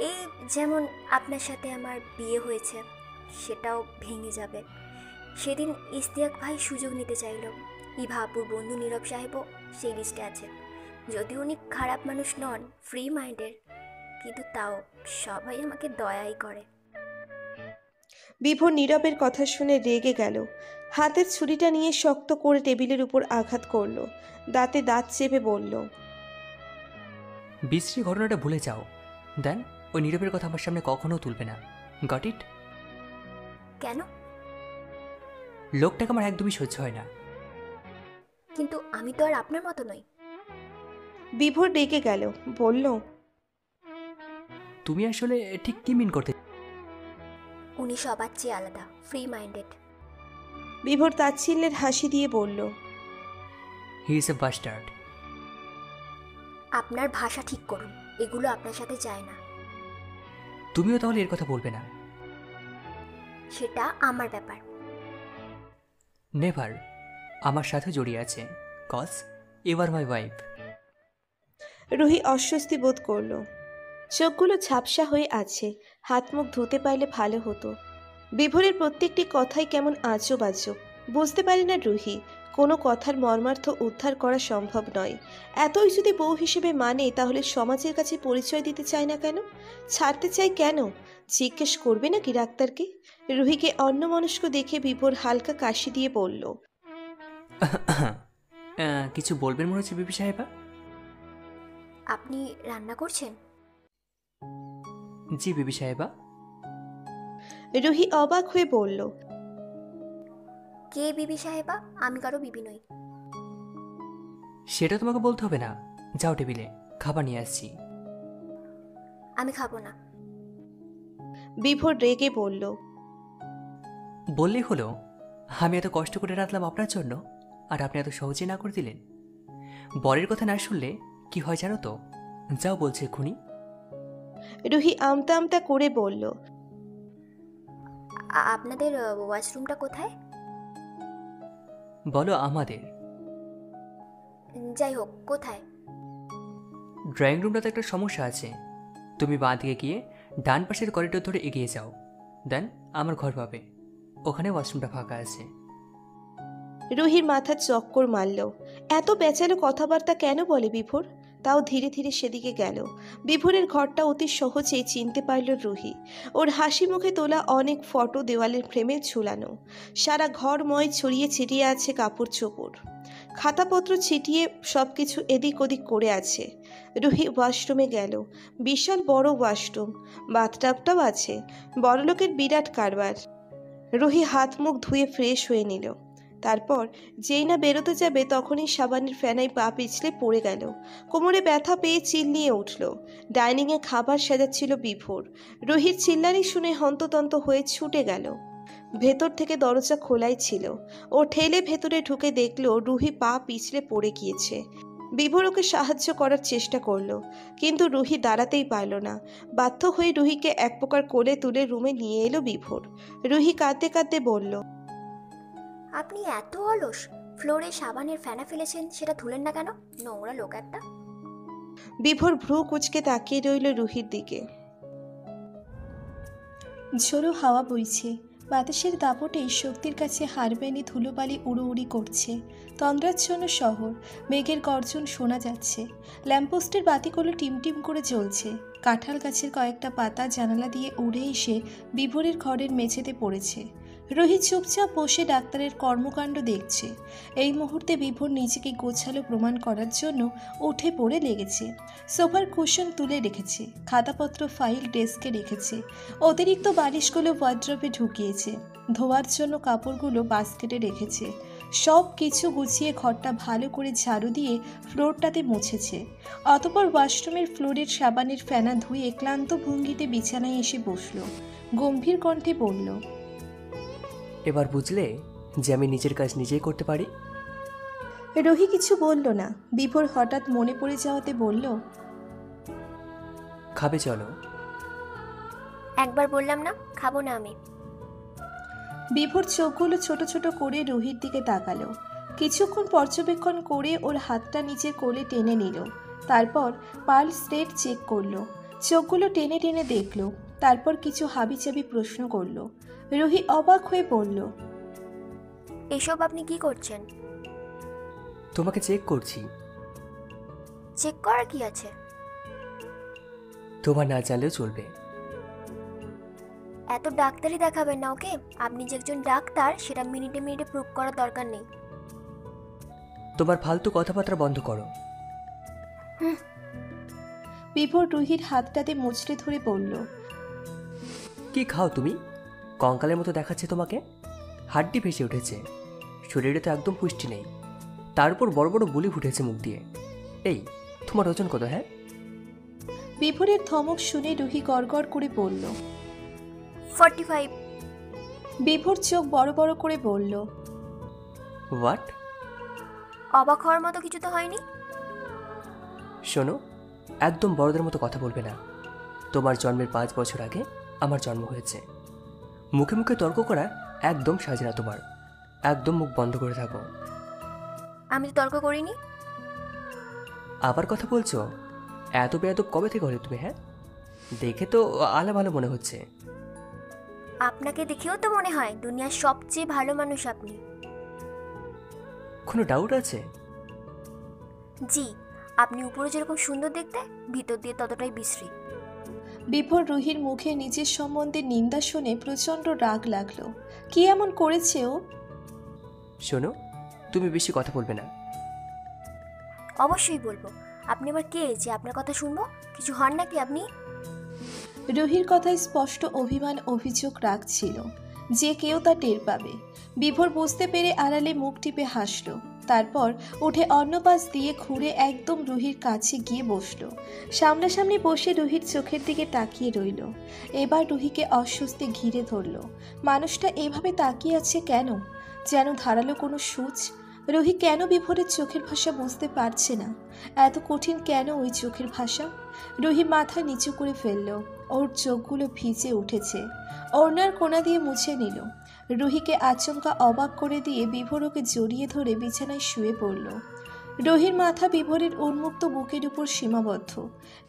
এই যেমন আপনার সাথে আমার বিয়ে হয়েছে, সেটাও ভেঙে যাবে। সেদিন ইশতিয়াক ভাই সুযোগ নিতে চাইল। ইভা আপুর বন্ধু নীরব সাহেবও সেই লিস্টে আছে। যদিও উনি খারাপ মানুষ নন, ফ্রি মাইন্ডের, কিন্তু তাও সবাই আমাকে দয়াই করে। বিভোর নীরবের কথা শুনে রেগে গেল। হাতের ছুরিটা নিয়ে শক্ত করে টেবিলের উপর আঘাত করল। দাঁতে দাঁত চেপে বলল, বিশ্রী ঘটনাটা ভুলে যাও। দেন ওই নীরবের কথা আমার সামনে কখনো তুলবে না। Got it? কেন? লোকটাকে আমার একদমই সহ্য হয় না। কিন্তু আমি তো আর আপনার মতো নই। বিভোর রেগে গেল, বলল, তুমি আসলে ঠিক কি মিন করতে? উনি সবার চেয়ে আলাদা, ফ্রি মাইন্ডেড। বিভোর তাচ্ছিল্যের হাসি দিয়ে বলল, হি ইজ এ বাস্টার্ড। আপনার ভাষা ঠিক করুন, এগুলো আপনার সাথে যায় না। তুমিও তাহলে এর কথা বলবে না? সেটা আমার ব্যাপার। নেভার। আমার সাথে জড়িয়ে আছে, cause you are my wife. Ruhi অস্বস্তি বোধ করল। চোখগুলো ঝাপসা হয়ে আছে। হাত মুখ ধুতে পারলে ভালো হতো। বিভোরের প্রত্যেকটি কথাই কেমন আজব আজব। বুঝতে পারি না রুহি, কোনো কথার মর্মার্থ উদ্ধার করা সম্ভব নয়। এতই যদি বউ হিসেবে মানে, তাহলে সমাজের কাছে পরিচয় দিতে চায় না কেন? ছাড়তে চাই কেন? জিজ্ঞেস করবে নাকি ডাক্তারকে? রুহিকে অন্যমনস্ক দেখে বিভোর হালকা কাশি দিয়ে বলল, কিছু বলবেন মনে হচ্ছে বিবি সাহেবা? আপনি রান্না করছেন? জি বিবি সাহেবা। রুহি অবাক হয়ে বলল, কে বিবি সাহেবা? আমি কারো বিবি নই। সেটা তোমাকে বলতে হবে না। যাও টেবিলে, খাবার নিয়ে আসছি। আমি খাবো না। বিভোর রেগে বলল, বললেই হলো, আমি এত কষ্ট করে রাখলাম আপনার জন্য, আর আপনি এত সহজে না করে দিলেন। বরের কথা না শুনলে কি হয় জানো তো? যাও বলছে এক্ষুনি। রুহি আমতা আমতা করে বলল, আপনাদের ওয়াশরুমটা কোথায়? বলো আমাদের। যাই হোক, কোথায়? ড্রয়িং রুমটাতে একটা সমস্যা আছে। তুমি বাঁ দিকে গিয়ে ডান পাশের করিডোর ধরে এগিয়ে যাও, দেন আমার ঘর পাবে। ওখানে ওয়াশরুমটা ফাঁকা আছে। রুহির মাথা চক্কর মারল। এত বেচালো কথাবার্তা কেন বলে বিভোর? তাও ধীরে ধীরে সেদিকে গেল। বিভোরের ঘরটা অতি সহজেই চিনতে পারল রুহি। ওর হাসি মুখে তোলা অনেক ফটো দেওয়ালের ফ্রেমে ঝুলানো। সারা ঘরময় ছড়িয়ে ছিটিয়ে আছে কাপড় চোপড়, খাতাপত্র ছিটিয়ে সবকিছু এদিক ওদিক করে আছে। রুহি ওয়াশরুমে গেল। বিশাল বড় ওয়াশরুম, বাথটাবটাও আছে। বড়লোকের বিরাট কারবার। রুহি হাত মুখ ধুয়ে ফ্রেশ হয়ে নিল। তারপর যেই না বেরোতে যাবে, তখনই সাবানের ফেনায় পা পিছলে পড়ে গেল। কোমরে ব্যথা পেয়ে চিল্লিয়ে উঠল। ডাইনিংয়ে খাবার সাজাচ্ছিল বিভোর। রুহির চিল্লানি শুনে হন্ততন্ত হয়ে ছুটে গেল। ভেতর থেকে দরজা খোলাই ছিল। ও ঠেলে ভেতরে ঢুকে দেখল রুহি পা পিছলে পড়ে গিয়েছে। বিভোর ওকে সাহায্য করার চেষ্টা করলো, কিন্তু রুহি দাঁড়াতেই পারল না। বাধ্য হয়ে রুহিকে এক প্রকার কোলে তুলে রুমে নিয়ে এলো বিভোর। রুহি কাঁদতে কাঁদতে বলল, আপনি এত অলস, ফ্লোরে সাবানের ফেনা ফেলেছেন, সেটা ধুলেন না কেন? নোংরা লোক একটা। বিভোর ভ্রু কুঁচকে তাকিয়ে রইল রুহির দিকে। ঝোড়ো হাওয়া বইছে। বাতাসের দাপটে শক্তির কাছে হাড়বেনি ধুলোবালি উড়োউড়ি করছে। তন্দ্রাচ্ছন্ন শহর, মেঘের গর্জন শোনা যাচ্ছে। ল্যাম্পপোস্টের বাতিগুলো টিমটিম করে জ্বলছে। কাঁঠাল গাছের কয়েকটা পাতা জানালা দিয়ে উড়ে এসে বিভোরের ঘরের মেঝেতে পড়েছে। রোহিত চুপচাপ বসে ডাক্তারের কর্মকাণ্ড দেখছে। এই মুহূর্তে বিভোর নিজেকে গোছালো প্রমাণ করার জন্য উঠে পড়ে লেগেছে। সোফার কুশন তুলে রেখেছে, খাতাপত্র ফাইল ডেস্কে রেখেছে। অতিরিক্ত বালিশগুলো ওয়ার্ড্রপে ঢুকিয়েছে। ধোয়ার জন্য কাপড়গুলো বাস্কেটে রেখেছে। সব কিছু গুছিয়ে ঘরটা ভালো করে ঝাড়ু দিয়ে ফ্লোরটাতে মুছেছে। অতঃপর ওয়াশরুমের ফ্লোরের সাবানের ফেনা ধুয়ে ক্লান্ত ভঙ্গিতে বিছানায় এসে বসল। গম্ভীর কণ্ঠে বলল, এবার বুঝলে যে আমি নিজের কাজ নিজেই করতে পারি। রুহি কিছু বলল না। বিভোর হঠাৎ মনে পড়ে যাওয়াতে বলল, খাবে চলো। একবার বললাম না খাবো না আমি। বিভোর চোখগুলো ছোট ছোট করে রুহির দিকে তাকালো। কিছুক্ষণ পর্যবেক্ষণ করে ওর হাতটা নিচের কোলে টেনে নিল। তারপর পালস রেট চেক করলো, চোখগুলো টেনে টেনে দেখলো। তারপর কিছু হাবিজাবি প্রশ্ন করলো। রুহি অবাক হয়ে বলল, এসব আপনি কি করছেন? তোমাকে চেক করছি। চেক করার কি আছে? তোমার না জানলেও চলবে। এত ডাক্তারি দেখাবেন না ওকে। আপনি যে একজন ডাক্তার সেটা মিনিটে মিনিটে প্রুভ করার দরকার নেই। তোমার ফালতু কথাবার্তা বন্ধ করো। বিভোর রুহির হাতটাতে মুচড়ে ধরে বলল, কি খাও তুমি? কঙ্কালের মতো দেখাচ্ছে তোমাকে। হাড্ডি ভেসে উঠেছে, শরীরে তো একদম পুষ্টি নেই। তার উপর বড় বড় বুলি ফুটেছে মুখ দিয়ে। এই, তোমার ওজন কত? হ্যাঁ? বিভোরের ধমক শুনে রুহি গড়গড় করে বলল। 45। বিভোর চোখ বড় বড় করে বলল, হোয়াট? অবাক হওয়ার মতো কিছু তো হয়নি। শোনো, একদম বড়দের মতো কথা বলবে না। তোমার জন্মের 5 বছর আগে আমার জন্ম হয়েছে। মুখে মুখে তর্ক করা একদম সাজে না তোমার। একদম মুখ বন্ধ করে থাকো। আমি তো তর্ক করিনি। আবার কথা বলছো? এত বেয়াদব কবে থেকে হলে তুমি? হ্যাঁ, দেখে তো আলা ভালো মনে হচ্ছে। আপনাকে দেখেও তো মনে হয় দুনিয়ার সবচেয়ে ভালো মানুষ আপনি। কোনো ডাউট আছে? জি, আপনি উপরে যেরকম সুন্দর দেখতে, ভিতর দিয়ে ততটাই বিশ্রী। বিভোর রুহির মুখে নিজের সম্বন্ধে নিন্দা শুনে প্রচণ্ড রাগ লাগলো। কি এমন করেছে ও? শোনো, তুমি বেশি কথা বলবে না। অবশ্যই বলবো। আপনি আবার কে যে আপনার কথা শুনবো? কিছু হন নাকি আপনি? রুহির কথায় স্পষ্ট অভিমান অভিযোগ রাখছিল, যে কেউ তা টের পাবে। বিভোর বুঝতে পেরে আড়ালে মুখ টিপে হাসলো। তারপর উঠে অন্য পাশ দিয়ে ঘুরে একদম রুহির কাছে গিয়ে বসলো। সামনাসামনি বসে রুহির চোখের দিকে তাকিয়ে রইল। এবার রুহিকে অস্বস্তি ঘিরে ধরল। মানুষটা এভাবে তাকিয়ে আছে কেন? যেন ধারালো কোনো সূচ। রুহি কেন বিভোরের চোখের ভাষা বুঝতে পারছে না? এত কঠিন কেন ওই চোখের ভাষা? রুহি মাথা নিচু করে ফেলল। ওর চোখগুলো ভিজে উঠেছে। ওড়নার কোণা দিয়ে মুছে নিল। রুহিকে আচমকা অবাক করে দিয়ে বিভোর ওকে জড়িয়ে ধরে বিছানায় শুয়ে পড়ল। রুহির মাথা বিভোরের উন্মুক্ত বুকের উপর সীমাবদ্ধ।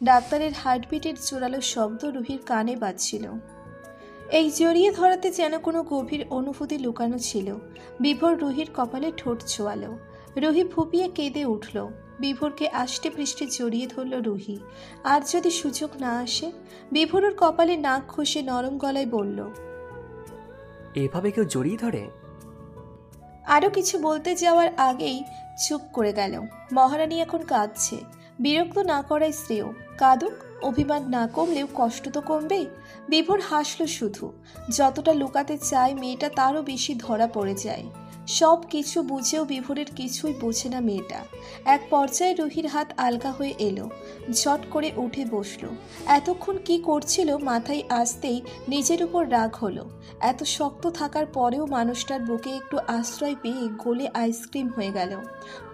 ডাক্তারের হার্টবিটের জোরালো শব্দ রুহির কানে বাজছিল। এই জড়িয়ে ধরাতে যেন কোনো গভীর অনুভূতি লুকানো ছিল। বিভোর রুহির কপালে ঠোঁট ছোঁয়ালো। রুহি ফুপিয়ে কেঁদে উঠল। বিভোরকে আষ্টে পৃষ্ঠে জড়িয়ে ধরল রুহি। আর যদি সুযোগ না আসে? বিভোরের কপালে নাক ঘষে নরম গলায় বলল, এভাবে কেউ জড়িয়ে ধরে? আরও কিছু বলতে যাওয়ার আগেই চুপ করে গেল। মহারানী এখন কাঁদছে। বিরক্ত না করাই শ্রেয়। কাঁদুক, অভিমান না কমলেও কষ্ট তো কমবে। বিভোর হাসল শুধু। যতটা লুকাতে চায় মেয়েটা তারও বেশি ধরা পড়ে যায়। সব কিছু বুঝেও বিভোরের কিছুই বোঝে না মেয়েটা। এক পর্যায়ে রুহির হাত আলগা হয়ে এলো। ঝট করে উঠে বসলো। এতক্ষণ কি করছিল মাথায় আসতেই নিজের উপর রাগ হলো। এত শক্ত থাকার পরেও মানুষটার বুকে একটু আশ্রয় পেয়ে গলে আইসক্রিম হয়ে গেল।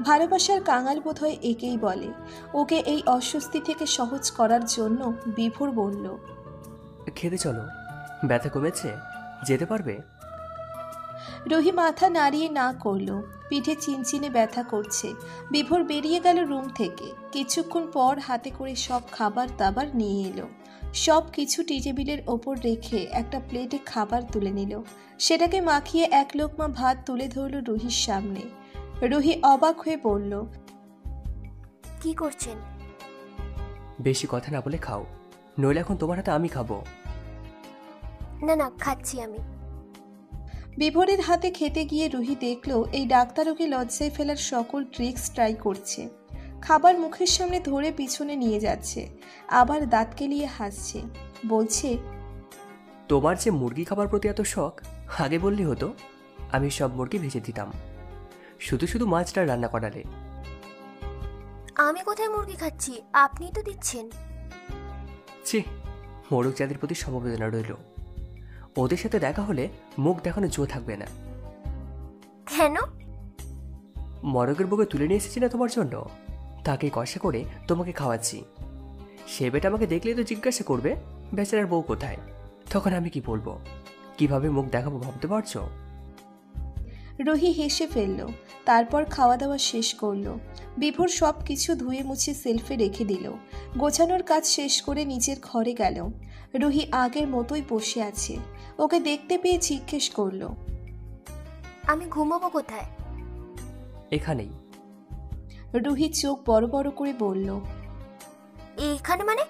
ভালোবাসার কাঙাল বোধহয় একেই বলে। ওকে এই অস্বস্তি থেকে সহজ করার জন্য বিভোর বলল, খেতে চলো। ব্যথা কমেছে? যেতে পারবে? রুহি মাথা নাড়িয়ে না করলো। পিঠে চিনচিনে ব্যথা করছে। বিভোর বেরিয়ে গেল রুম থেকে। কিছুক্ষণ পর হাতে করে সব খাবার দাবার নিয়ে এলো। সব কিছু টি টেবিলের ওপর রেখে একটা প্লেটে খাবার তুলে নিল। সেটাকে মাখিয়ে এক লোকমা ভাত তুলে ধরল রুহির সামনে। রুহি অবাক হয়ে বলল, কি করছেন? বেশি কথা না বলে খাও, নইলে এখন তোমার হাতে আমি খাবো। না না, খাচ্ছি আমি। বিভোরের হাতে খেতে গিয়ে রুহি দেখল এই ডাক্তার ওকে লজ্জায় ফেলার সকল ট্রিক্স ট্রাই করছে। খাবার মুখের সামনে ধরে পিছনে নিয়ে যাচ্ছে, আবার দাঁত কেলিয়ে হাসছে। বলছে, তোমার যে মুরগি খাবার প্রতি এত শখ, আগে বললি হতো, আমি সব মুরগি ভেজে দিতাম। শুধু শুধু মাছটা রান্না করালে। আমি কোথায় মুরগি খাচ্ছি? আপনিই তো দিচ্ছেন। ছি, মোরগ জাতির প্রতি সমবেদনা রইল। ওদের সাথে দেখা হলে মুখ দেখানো জো থাকবে না। কেন? মরগের বুকে তুলে নিয়ে এসেছি না তোমার জন্য, তাকে কষা করে তোমাকে খাওয়াচ্ছি। সে বেটা আমাকে দেখলেই তো জিজ্ঞাসা করবে বেচারার বউ কোথায়। তখন আমি কি বলবো, কিভাবে মুখ দেখাবো ভাবতে পারছো? রুহি হেসে ফেলল। তারপর খাওয়া দাওয়া শেষ করলো। বিভোর সব কিছু ধুয়ে মুছে সেলফে রেখে দিল। গোছানোর কাজ শেষ করে নিজের ঘরে গেল। রুহি আগের মতোই বসে আছে। ওকে দেখতে পেয়ে জিজ্ঞেস করলো, আমি ঘুমাবো কোথায়? এখানেই। রুহি চোখ বড় বড় করে বলল, এইখানে মানে?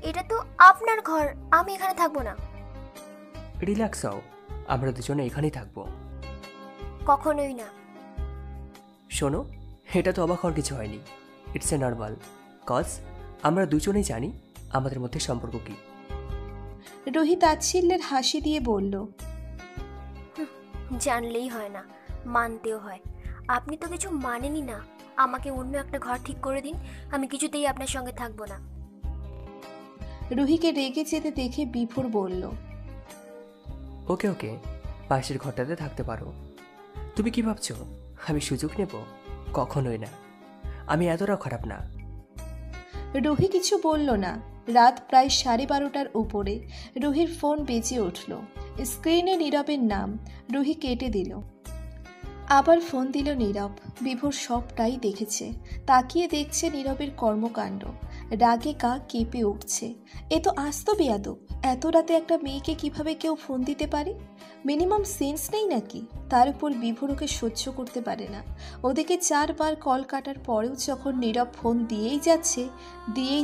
এটা তো আপনার ঘর, আমি এখানে থাকবো না। রিল্যাক্স হও, আমরা দুজনে এখানেই থাকবো। কখনোই না। শোনো, এটা তো অবাক হওয়ার কিছু হয়নি। ইটস এ নর্মাল কজ আমরা দুজনেই জানি আমাদের মধ্যে সম্পর্ক কি। রুহি তাচ্ছিল্যের হাসি দিয়ে বলল, জানলেই হয় না, মানতেও হয়। আপনি তো কিছু মানেনই না। আমাকে অন্য একটা ঘর ঠিক করে দিন, আমি কিছুতেই আপনার সঙ্গে থাকবো না। রুহিকে রেগে যেতে দেখে বিভোর বলল, ওকে ওকে, পাশের ঘরটাতে থাকতে পারো। তুমি কি ভাবছো আমি সুযোগ নেব? কখনোই না, আমি এতটাও খারাপ না। রুহি কিছু বলল না। রাত প্রায় 12:30টার উপরে রুহির ফোন বেজে উঠল। স্ক্রিনে নীরবের নাম। রুহি কেটে দিল। আবার ফোন দিল নীরব। বিভোর সবটাই দেখেছে। তাকিয়ে দেখছে নীরবের কর্মকাণ্ড। রাগে গা কেঁপে উঠছে। এ তো আস্ত বেয়াদব। এত রাতে একটা মেয়েকে কিভাবে কেউ ফোন দিতে পারে? মিনিমাম সেন্স নেই নাকি? তার উপর বিভোর ওকে সহ্য করতে পারে না। ওদিকে 4 বার কল কাটার পরেও যখন নীরব ফোন দিয়েই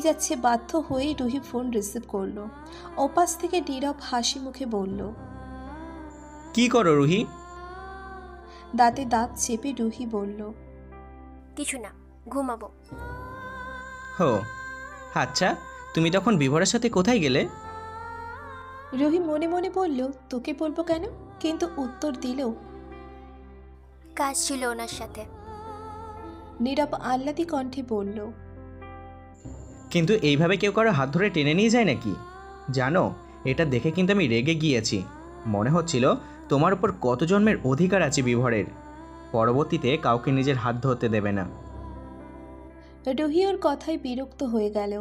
যাচ্ছে বাধ্য হয়েই রুহি ফোন রিসিভ করলো। ওপাশ থেকে নীরব হাসি মুখে বলল, কি করো রুহি? দাঁতে দাঁত চেপে রুহি বলল, কিছু না, ঘুমাবো। হো আচ্ছা, তুমি তখন বিভোরের সাথে কোথায় গেলে? রুহি মনে মনে বলল, তোকে বলবো কেন? কিন্তু উত্তর দিল, কাজ ছিল ওনার সাথে। নীরব আহ্লাদি কণ্ঠে বলল, কিন্তু এইভাবে কেউ কারো হাত ধরে টেনে নিয়ে যায় নাকি? জানো, এটা দেখে কিন্তু আমি রেগে গিয়েছি। মনে হচ্ছিল তোমার উপর কত জন্মের অধিকার আছে বিভোরের। পরবর্তীতে কাউকে নিজের হাত ধরতে দেবে না। রুহি ওর কথায় বিরক্ত হয়ে গেল।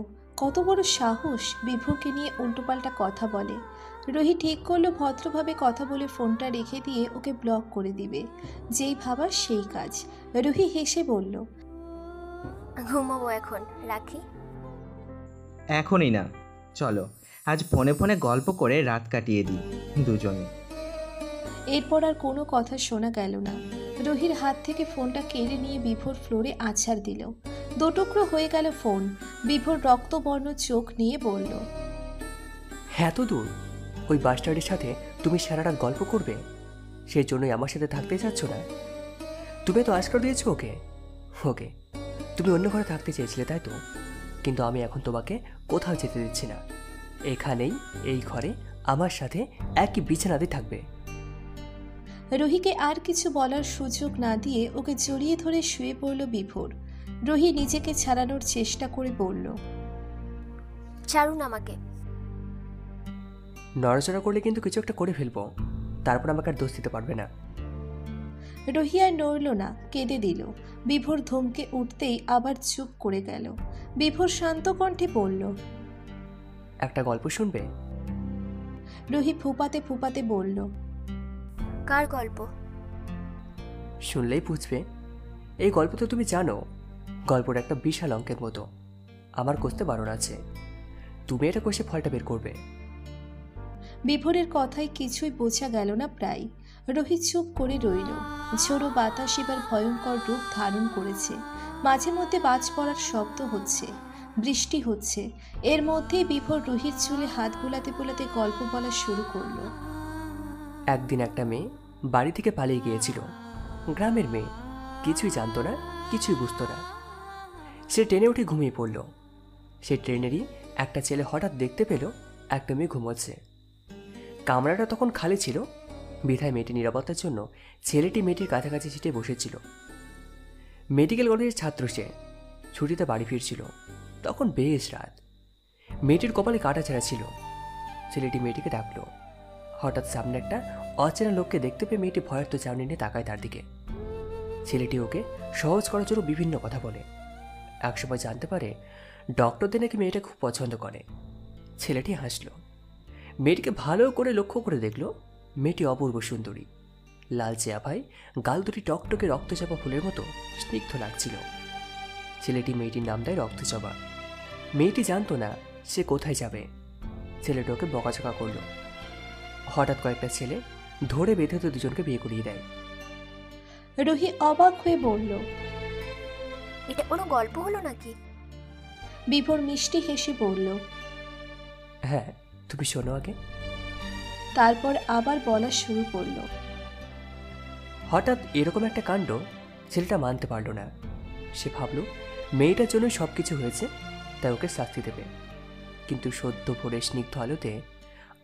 কত বড় সাহস বিভোরকে নিয়ে উল্টোপাল্টা কথা বলে। রুহি ঠিক করলো ভদ্রভাবে কথা বলে ফোনটা রেখে দিয়ে ওকে ব্লক করে দিবে। যেই ভাবা সেই কাজ। রুহি হেসে বলল, ঘুমাবো এখন, রাখি। এখনই না, চলো আজ ফোনে ফোনে গল্প করে রাত কাটিয়ে দিই দুজনে। এরপর আর কোনো কথা শোনা গেল না। রুহির হাত থেকে ফোনটা কেড়ে নিয়ে বিভোর ফ্লোরে আছাড় দিল। দুটুকরো হয়ে গেল ফোন। বিভোর রক্তবর্ণ চোখ নিয়ে বলল, এত দূর ওই বাস্টার্ডের সাথে তুমি সারা রাত গল্প করবে? সেই জন্যই আমার সাথে থাকতে চাচ্ছ না? তুমি তো আজকাল দিয়েছো ওকে। ওকে, তুমি অন্য ঘরে থাকতে চেয়েছিলে তাই তো? কিন্তু আমি এখন তোমাকে কোথাও যেতে দিচ্ছি না। এখানেই এই ঘরে আমার সাথে একই বিছানাতে থাকবে। রুহিকে আর কিছু বলার সুযোগ না দিয়ে ওকে জড়িয়ে ধরে শুয়ে পড়ল বিভোর। রুহি নিজেকে ছাড়ানোর চেষ্টা করে বলল, ছাড়ুন আমাকে। নড়াচড়া করলে কিন্তু কিছু একটা করে ফেলবো, তারপর আমাকে আর দোষ দিতে পারবে না। রুহি আর নড়ল না, কেঁদে দিল। বিভোর ধমকে উঠতেই আবার চুপ করে গেল। বিভোর শান্ত কণ্ঠে বলল, একটা গল্প শুনবে? রুহি ফুপাতে ফুপাতে বলল, কার গল্প? শুনলেই বুঝবে। এই গল্প তো তুমি জানো। গল্পটা একটা বিশাল অঙ্কের মতো। আমার কষতে বারণ আছে, তুমি এটা কষে ফলটা বের করবে। বিভোরের কথায় কিছুই বোঝা গেল না প্রায়। রুহি চুপ করে রইল। ঝোড়ো বাতাস এবার ভয়ঙ্কর রূপ ধারণ করেছে। মাঝে মধ্যে বাজ পড়ার শব্দ হচ্ছে, বৃষ্টি হচ্ছে। এর মধ্যেই বিভোর রুহির চুলে হাত বোলাতে বোলাতে গল্প বলা শুরু করলো। একদিন একটা মেয়ে বাড়ি থেকে পালিয়ে গিয়েছিল। গ্রামের মেয়ে, কিছুই জানতো না, কিছুই বুঝতো না। সে ট্রেনে উঠে ঘুমিয়ে পড়ল। সে ট্রেনেরই একটা ছেলে হঠাৎ দেখতে পেল একটা মেয়ে ঘুমোচ্ছে। কামরাটা তখন খালি ছিল, বিধায় মেয়েটি নিরাপত্তার জন্য ছেলেটি মেয়েটির কাছাকাছি সিটে বসেছিল। মেডিকেল কলেজের ছাত্র সে, ছুটিতে বাড়ি ফিরছিল। তখন বেশ রাত। মেয়েটির কপালে কাটা ছেঁড়া ছিল। ছেলেটি মেয়েটিকে ডাকলো। হঠাৎ সামনে একটা অচেনা লোককে দেখতে পেয়ে মেয়েটি ভয়ের তো চাউনি নিয়ে তাকায় তার দিকে। ছেলেটি ওকে সহজ করার জন্য বিভিন্ন কথা বলে। একসময় জানতে পারে ডক্টরদের নাকি মেয়েটা খুব পছন্দ করে। ছেলেটি হাসল। মেয়েটিকে ভালো করে লক্ষ্য করে দেখল মেয়েটি অপূর্ব সুন্দরী। লালচে আভায় গাল দুটি টকটকে রক্তচাপা ফুলের মতো স্নিগ্ধ লাগছিল। ছেলেটি মেয়েটির নাম দেয় রক্তচপা। মেয়েটি জানতো না সে কোথায় যাবে। ছেলেটি ওকে বকাঝকা করল। হঠাৎ কয়েকটা ছেলে ধরে বেঁধে তো দুজনকে বিয়ে করিয়ে দেয়। রুহি অবাক হয়ে বলল, এটা কোনো গল্প হলো নাকি? বিভোর মিষ্টি হেসে বলল, হ্যাঁ, তুমি শোনো আগে। তারপর আবার বলা শুরু করলো। হঠাৎ এরকম একটা কাণ্ড ছেলেটা মানতে পারল না। সে ভাবল মেয়েটার জন্য সব কিছু হয়েছে, তাই ওকে শাস্তি দেবে। কিন্তু সদ্য ভোরের স্নিগ্ধ আলোতে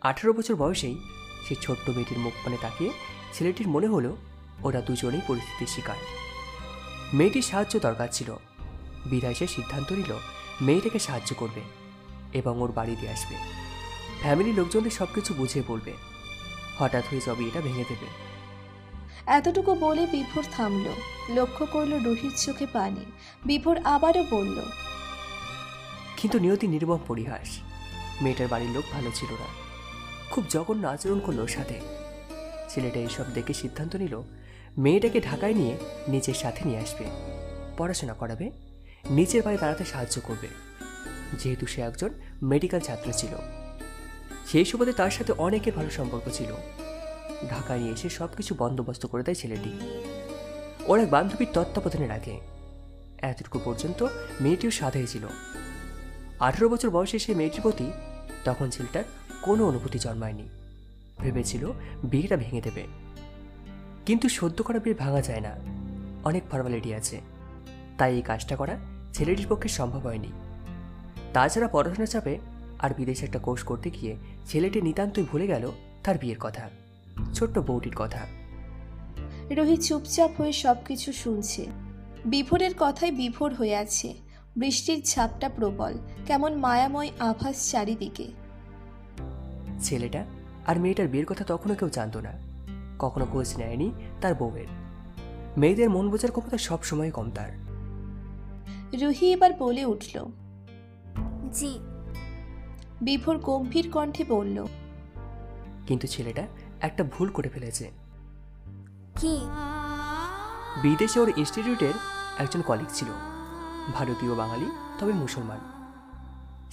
18 বছর বয়সেই সে ছোট্ট মেয়েটির মুখ পানে তাকিয়ে ছেলেটির মনে হলো ওরা দুজনেই পরিস্থিতির শিকার। মেয়েটির সাহায্য দরকার ছিল, বিধায় সে সিদ্ধান্ত নিল মেয়েটাকে সাহায্য করবে এবং ওর বাড়ি দিয়ে আসবে। ফ্যামিলির লোকজনদের সব কিছু বুঝিয়ে বলবে। হঠাৎ হয়ে সব এটা ভেঙে দেবে। এতটুকু বলে বিভোর থামল, লক্ষ্য করলো রুহির চোখে পানি। বিভোর আবারও বলল, কিন্তু নিয়তি নির্মম পরিহাস। মেয়েটার বাড়ির লোক ভালো ছিল না, খুব জঘন্য আচরণ করলো ওর সাথে। ছেলেটা এইসব দেখে সিদ্ধান্ত নিল মেয়েটাকে ঢাকায় নিয়ে নিজের সাথে নিয়ে আসবে, পড়াশোনা করাবে, নিজের পায়ে দাঁড়াতে সাহায্য করবে। যেহেতু সে একজন মেডিকেল ছাত্র ছিল, সেই সুবাদে তার সাথে অনেকের ভালো সম্পর্ক ছিল। ঢাকায় নিয়ে এসে সব কিছু বন্দোবস্ত করে দেয় ছেলেটি। ওর এক বান্ধবীর তত্ত্বাবধানে রাখে। এতটুকু পর্যন্ত মেয়েটিও সাধাই ছিল। 18 বছর বয়সে সে মেয়েটির প্রতি তখন ছেলেটার কোনো অনুভূতি জন্মায়নি। ভেবেছিল বিয়েটা ভেঙে দেবে, কিন্তু সদ্য করা বিয়ে ভাঙা যায় না, অনেক ফর্মালিটি আছে। তাই এই কাজটা করা ছেলেটির পক্ষে সম্ভব হয়নি। তাছাড়া পড়াশোনা চাপে আর বিদেশে একটা কোর্স করতে গিয়ে ছেলেটি নিতান্তই ভুলে গেল তার বিয়ের কথা, ছোট্ট বউটির কথা। রুহি চুপচাপ হয়ে সবকিছু শুনছে। বিভোরের কথায় বিভোর হয়ে আছে। বৃষ্টির ঝাপটা প্রবল, কেমন মায়াময় আভাস চারিদিকে। ছেলেটা আর মেয়েটার বিয়ের কথা তখনও কেউ জানতো না, কখনো খোঁজ নেয়নি তার বউয়ের। মেয়েদের মন বোঝার ক্ষমতা সবসময় কম তার। রুহি এবার বলে উঠল, জি। বিভোর গম্ভীর কণ্ঠে বলল, কিন্তু ছেলেটা একটা ভুল করে ফেলেছে। কি? বিদেশে ওর ইনস্টিটিউটের একজন কলিগ ছিল, ভারতীয় বাঙালি তবে মুসলমান।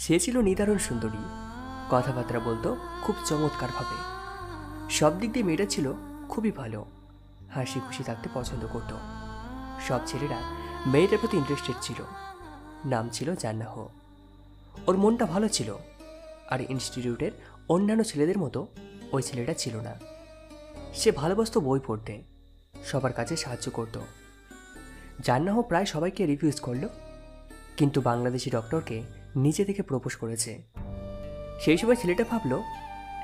সে ছিল নিদারুণ সুন্দরী, কথাবার্তা বলতো খুব চমৎকারভাবে। সব দিক দিয়ে মেয়েটা ছিল খুবই ভালো, হাসি খুশি থাকতে পছন্দ করত। সব ছেলেরা মেয়েটার প্রতি ইন্টারেস্টেড ছিল। নাম ছিল জান্নাহ। ওর মনটা ভালো ছিল, আর ইনস্টিটিউটের অন্যান্য ছেলেদের মতো ওই ছেলেটা ছিল না। সে ভালোবাসত বই পড়তে, সবার কাছে সাহায্য করত। জান্নাহ প্রায় সবাইকে রিফিউজ করল, কিন্তু বাংলাদেশি ডক্টরকে নিজে থেকে প্রপোজ করেছে। সেই সময় ছেলেটা ভাবল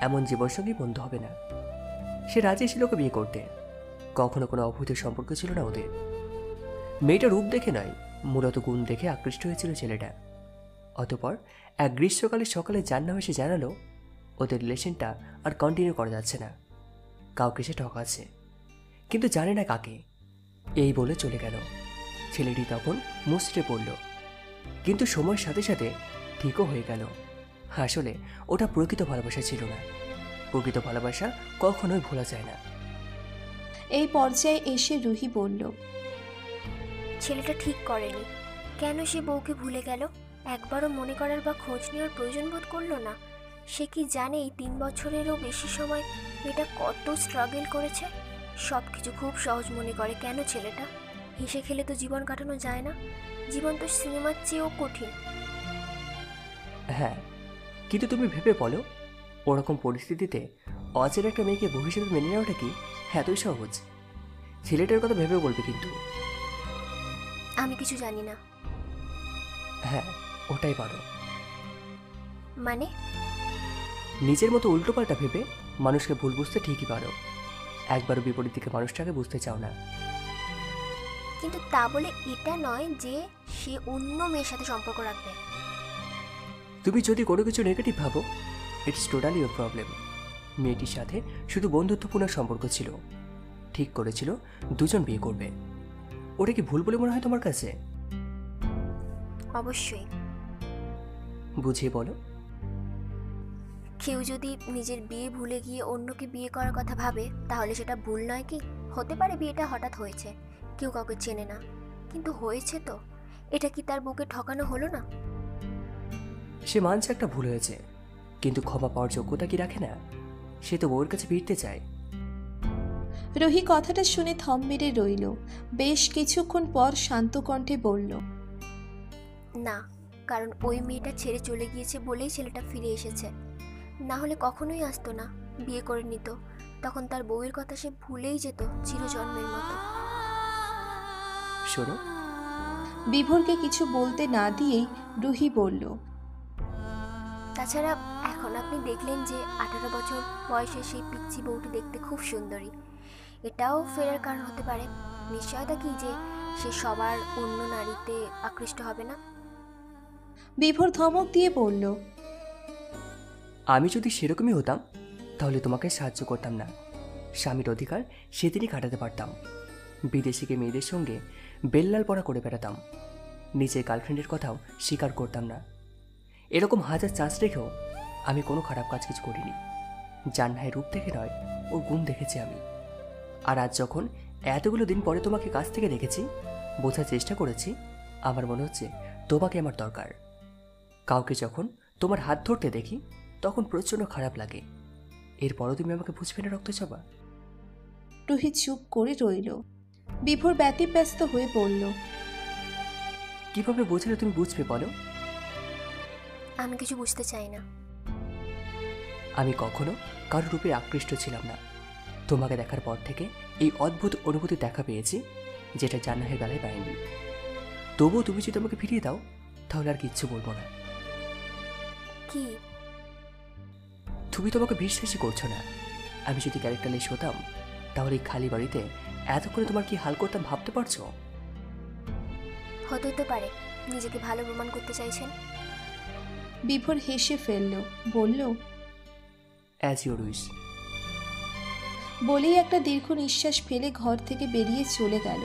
এমন জীবনসঙ্গী বন্ধু হবে না। সে রাজি ছিল ওকে বিয়ে করতে। কখনো কোনো অবৈধ সম্পর্ক ছিল না ওদের। মেয়েটা রূপ দেখে নয়, মূলত গুণ দেখে আকৃষ্ট হয়েছিল ছেলেটা। অতঃপর এক গ্রীষ্মকালের সকালে জান্নাহ এসে জানালো ওদের রিলেশনটা আর কন্টিনিউ করা যাচ্ছে না, কাউকে সে ঠকাচ্ছে, কিন্তু জানে না কাকে। এই বলে চলে গেল। ছেলেটি তখন মুচড়ে পড়ল, কিন্তু সময়ের সাথে সাথে ঠিকও হয়ে গেল। আসলে ওটা প্রকৃত ভালোবাসা ছিল না। প্রকৃত ভালোবাসা কখনোই ভোলা যায় না। এই পর্যায়ে এসে রুহি বলল, ছেলেটা ঠিক করেনি। কেন সে বউকে ভুলে গেল? একবারও মনে করার বা খোঁজ নেওয়ার প্রয়োজন বোধ করলো না? সে কি জানে এই 3 বছরেরও বেশি সময় মেয়েটা কত স্ট্রাগল করেছে? সব কিছু খুব সহজ মনে করে কেন ছেলেটা? হেসে খেলে তো জীবন কাটানো যায় না, জীবন তো সিনেমার চেয়েও কঠিন। হ্যাঁ, কিন্তু তুমি ভেবে বলো, ওরকম পরিস্থিতিতে অচেনা একটা মেয়েকে বউ হিসেবে মেনে নেওয়াটা কি এতই সহজ? ছেলেটার কথা ভেবে বলবে কিন্তু। আমি কিছু জানি না। হ্যাঁ, ওটাই পারো। মানে? নিজের মতো উল্টোপাল্টা ভেবে মানুষকে ভুল বুঝতে ঠিকই পারো, একবারও বিপরীত দিকে মানুষটাকে বুঝতে চাও না। কিন্তু তা বলে এটা নয় যে সে অন্য মেয়ের সাথে সম্পর্ক রাখবে। তুমি যদি কোনো কিছু নেগেটিভ ভাবো, ইটস টোটালি ইউর প্রবলেম। মেয়েটির সাথে শুধু বন্ধুত্বপূর্ণ সম্পর্ক ছিল। ঠিক করেছিল দুজন বিয়ে করবে। ওটা কি ভুল বলে মনে হয় তোমার কাছে? অবশ্যই। বুঝিয়ে বলো। কেউ যদি নিজের বিয়ে ভুলে গিয়ে অন্যকে বিয়ে করার কথা ভাবে তাহলে সেটা ভুল নয় কি? হতে পারে বিয়েটা হঠাৎ হয়েছে, কেউ কাউকে চেনে না, কিন্তু হয়েছে তো। এটা কি তার বুকে ঠকানো হলো না? সে মানছে একটা ভুল হয়েছে, কিন্তু ক্ষমা পাওয়ার যোগ্যতা কি রাখে না? সে তো বউয়ের কাছে ফিরতে চায়। রুহি কথাটা শুনে থম মেরে রইল। বেশ কিছুক্ষণ পর শান্ত কণ্ঠে বলল, না, কারণ ওই মেয়েটা ছেড়ে চলে গিয়েছে বলেই ছেলেটা ফিরে এসেছে। না হলে কখনোই আসতো না, বিয়ে করে নিত। তখন তার বউয়ের কথা সে ভুলেই যেত চিরজন্মের মতো। শোনো। বিভোরকে কিছু বলতে না দিয়েই রুহি বলল, তাছাড়া এখন আপনি দেখলেন যে 18 বছর বয়সে সেই পিচ্চি বউটি দেখতে খুব সুন্দরী। এটাও ফেরার কারণ হতে পারে। নিশ্চয়তা কি যে সে সবার অন্য নারীতে আকৃষ্ট হবে না? বিভোর ধমক দিয়ে বলল, আমি যদি সেরকমই হতাম তাহলে তোমাকে সাহায্য করতাম না। স্বামীর অধিকার সেদিনই কাটাতে পারতাম। বিদেশিকে মেয়েদের সঙ্গে বেল্লাল পড়া করে বেড়াতাম। নিজের গার্লফ্রেন্ডের কথাও স্বীকার করতাম না। এরকম হাজার চান্স রেখেও আমি কোনো খারাপ কাজ কিছু করিনি। জান্নাহের রূপ দেখে নয়, ওর গুণ দেখেছি আমি। আর আজ যখন এতগুলো দিন পরে তোমাকে কাছ থেকে দেখেছি, বোঝার চেষ্টা করেছি, আমার মনে হচ্ছে তোমাকে আমার দরকার। কাউকে যখন তোমার হাত ধরতে দেখি তখন প্রচণ্ড খারাপ লাগে। এরপরও তুমি আমাকে বুঝবে না রক্তচাপা? রুহি চুপ করে রইল। বিভোর ব্যতিব্যস্ত হয়ে বলল, কিভাবে বোঝালে তুমি বুঝবে বলো? আমি কিছু বুঝতে চাই না। আমি কখনো কারোর রূপে আকৃষ্ট ছিলাম না। তোমাকে দেখার পর থেকে এই অদ্ভুত অনুভূতি দেখা পেয়েছি, যেটা জান্নাহের বেলায় পাইনি। তবুও তুমি যদি আমাকে ফিরিয়ে দাও তাহলে আর কিচ্ছু বলবো না। কি? তুমি তোমাকে বিশ্বাসই করছো না। আমি যদি ক্যারেক্টারলেস হতাম তাহলে এই খালি বাড়িতে এত করে তোমার কি হাল করতাম ভাবতে পারছো? হতেও তো পারে নিজেকে ভালো প্রমাণ করতে চাইছেন। বিভোর হেসে ফেলল, বলল, অ্যাজ ইউর উইশ। বলেই একটা দীর্ঘ নিঃশ্বাস ফেলে ঘর থেকে বেরিয়ে চলে গেল।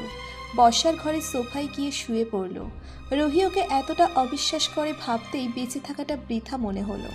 বসার ঘরে সোফায় গিয়ে শুয়ে পড়ল। রুহি ওকে এতটা অবিশ্বাস করে ভাবতেই বেঁচে থাকাটা বৃথা মনে হলো।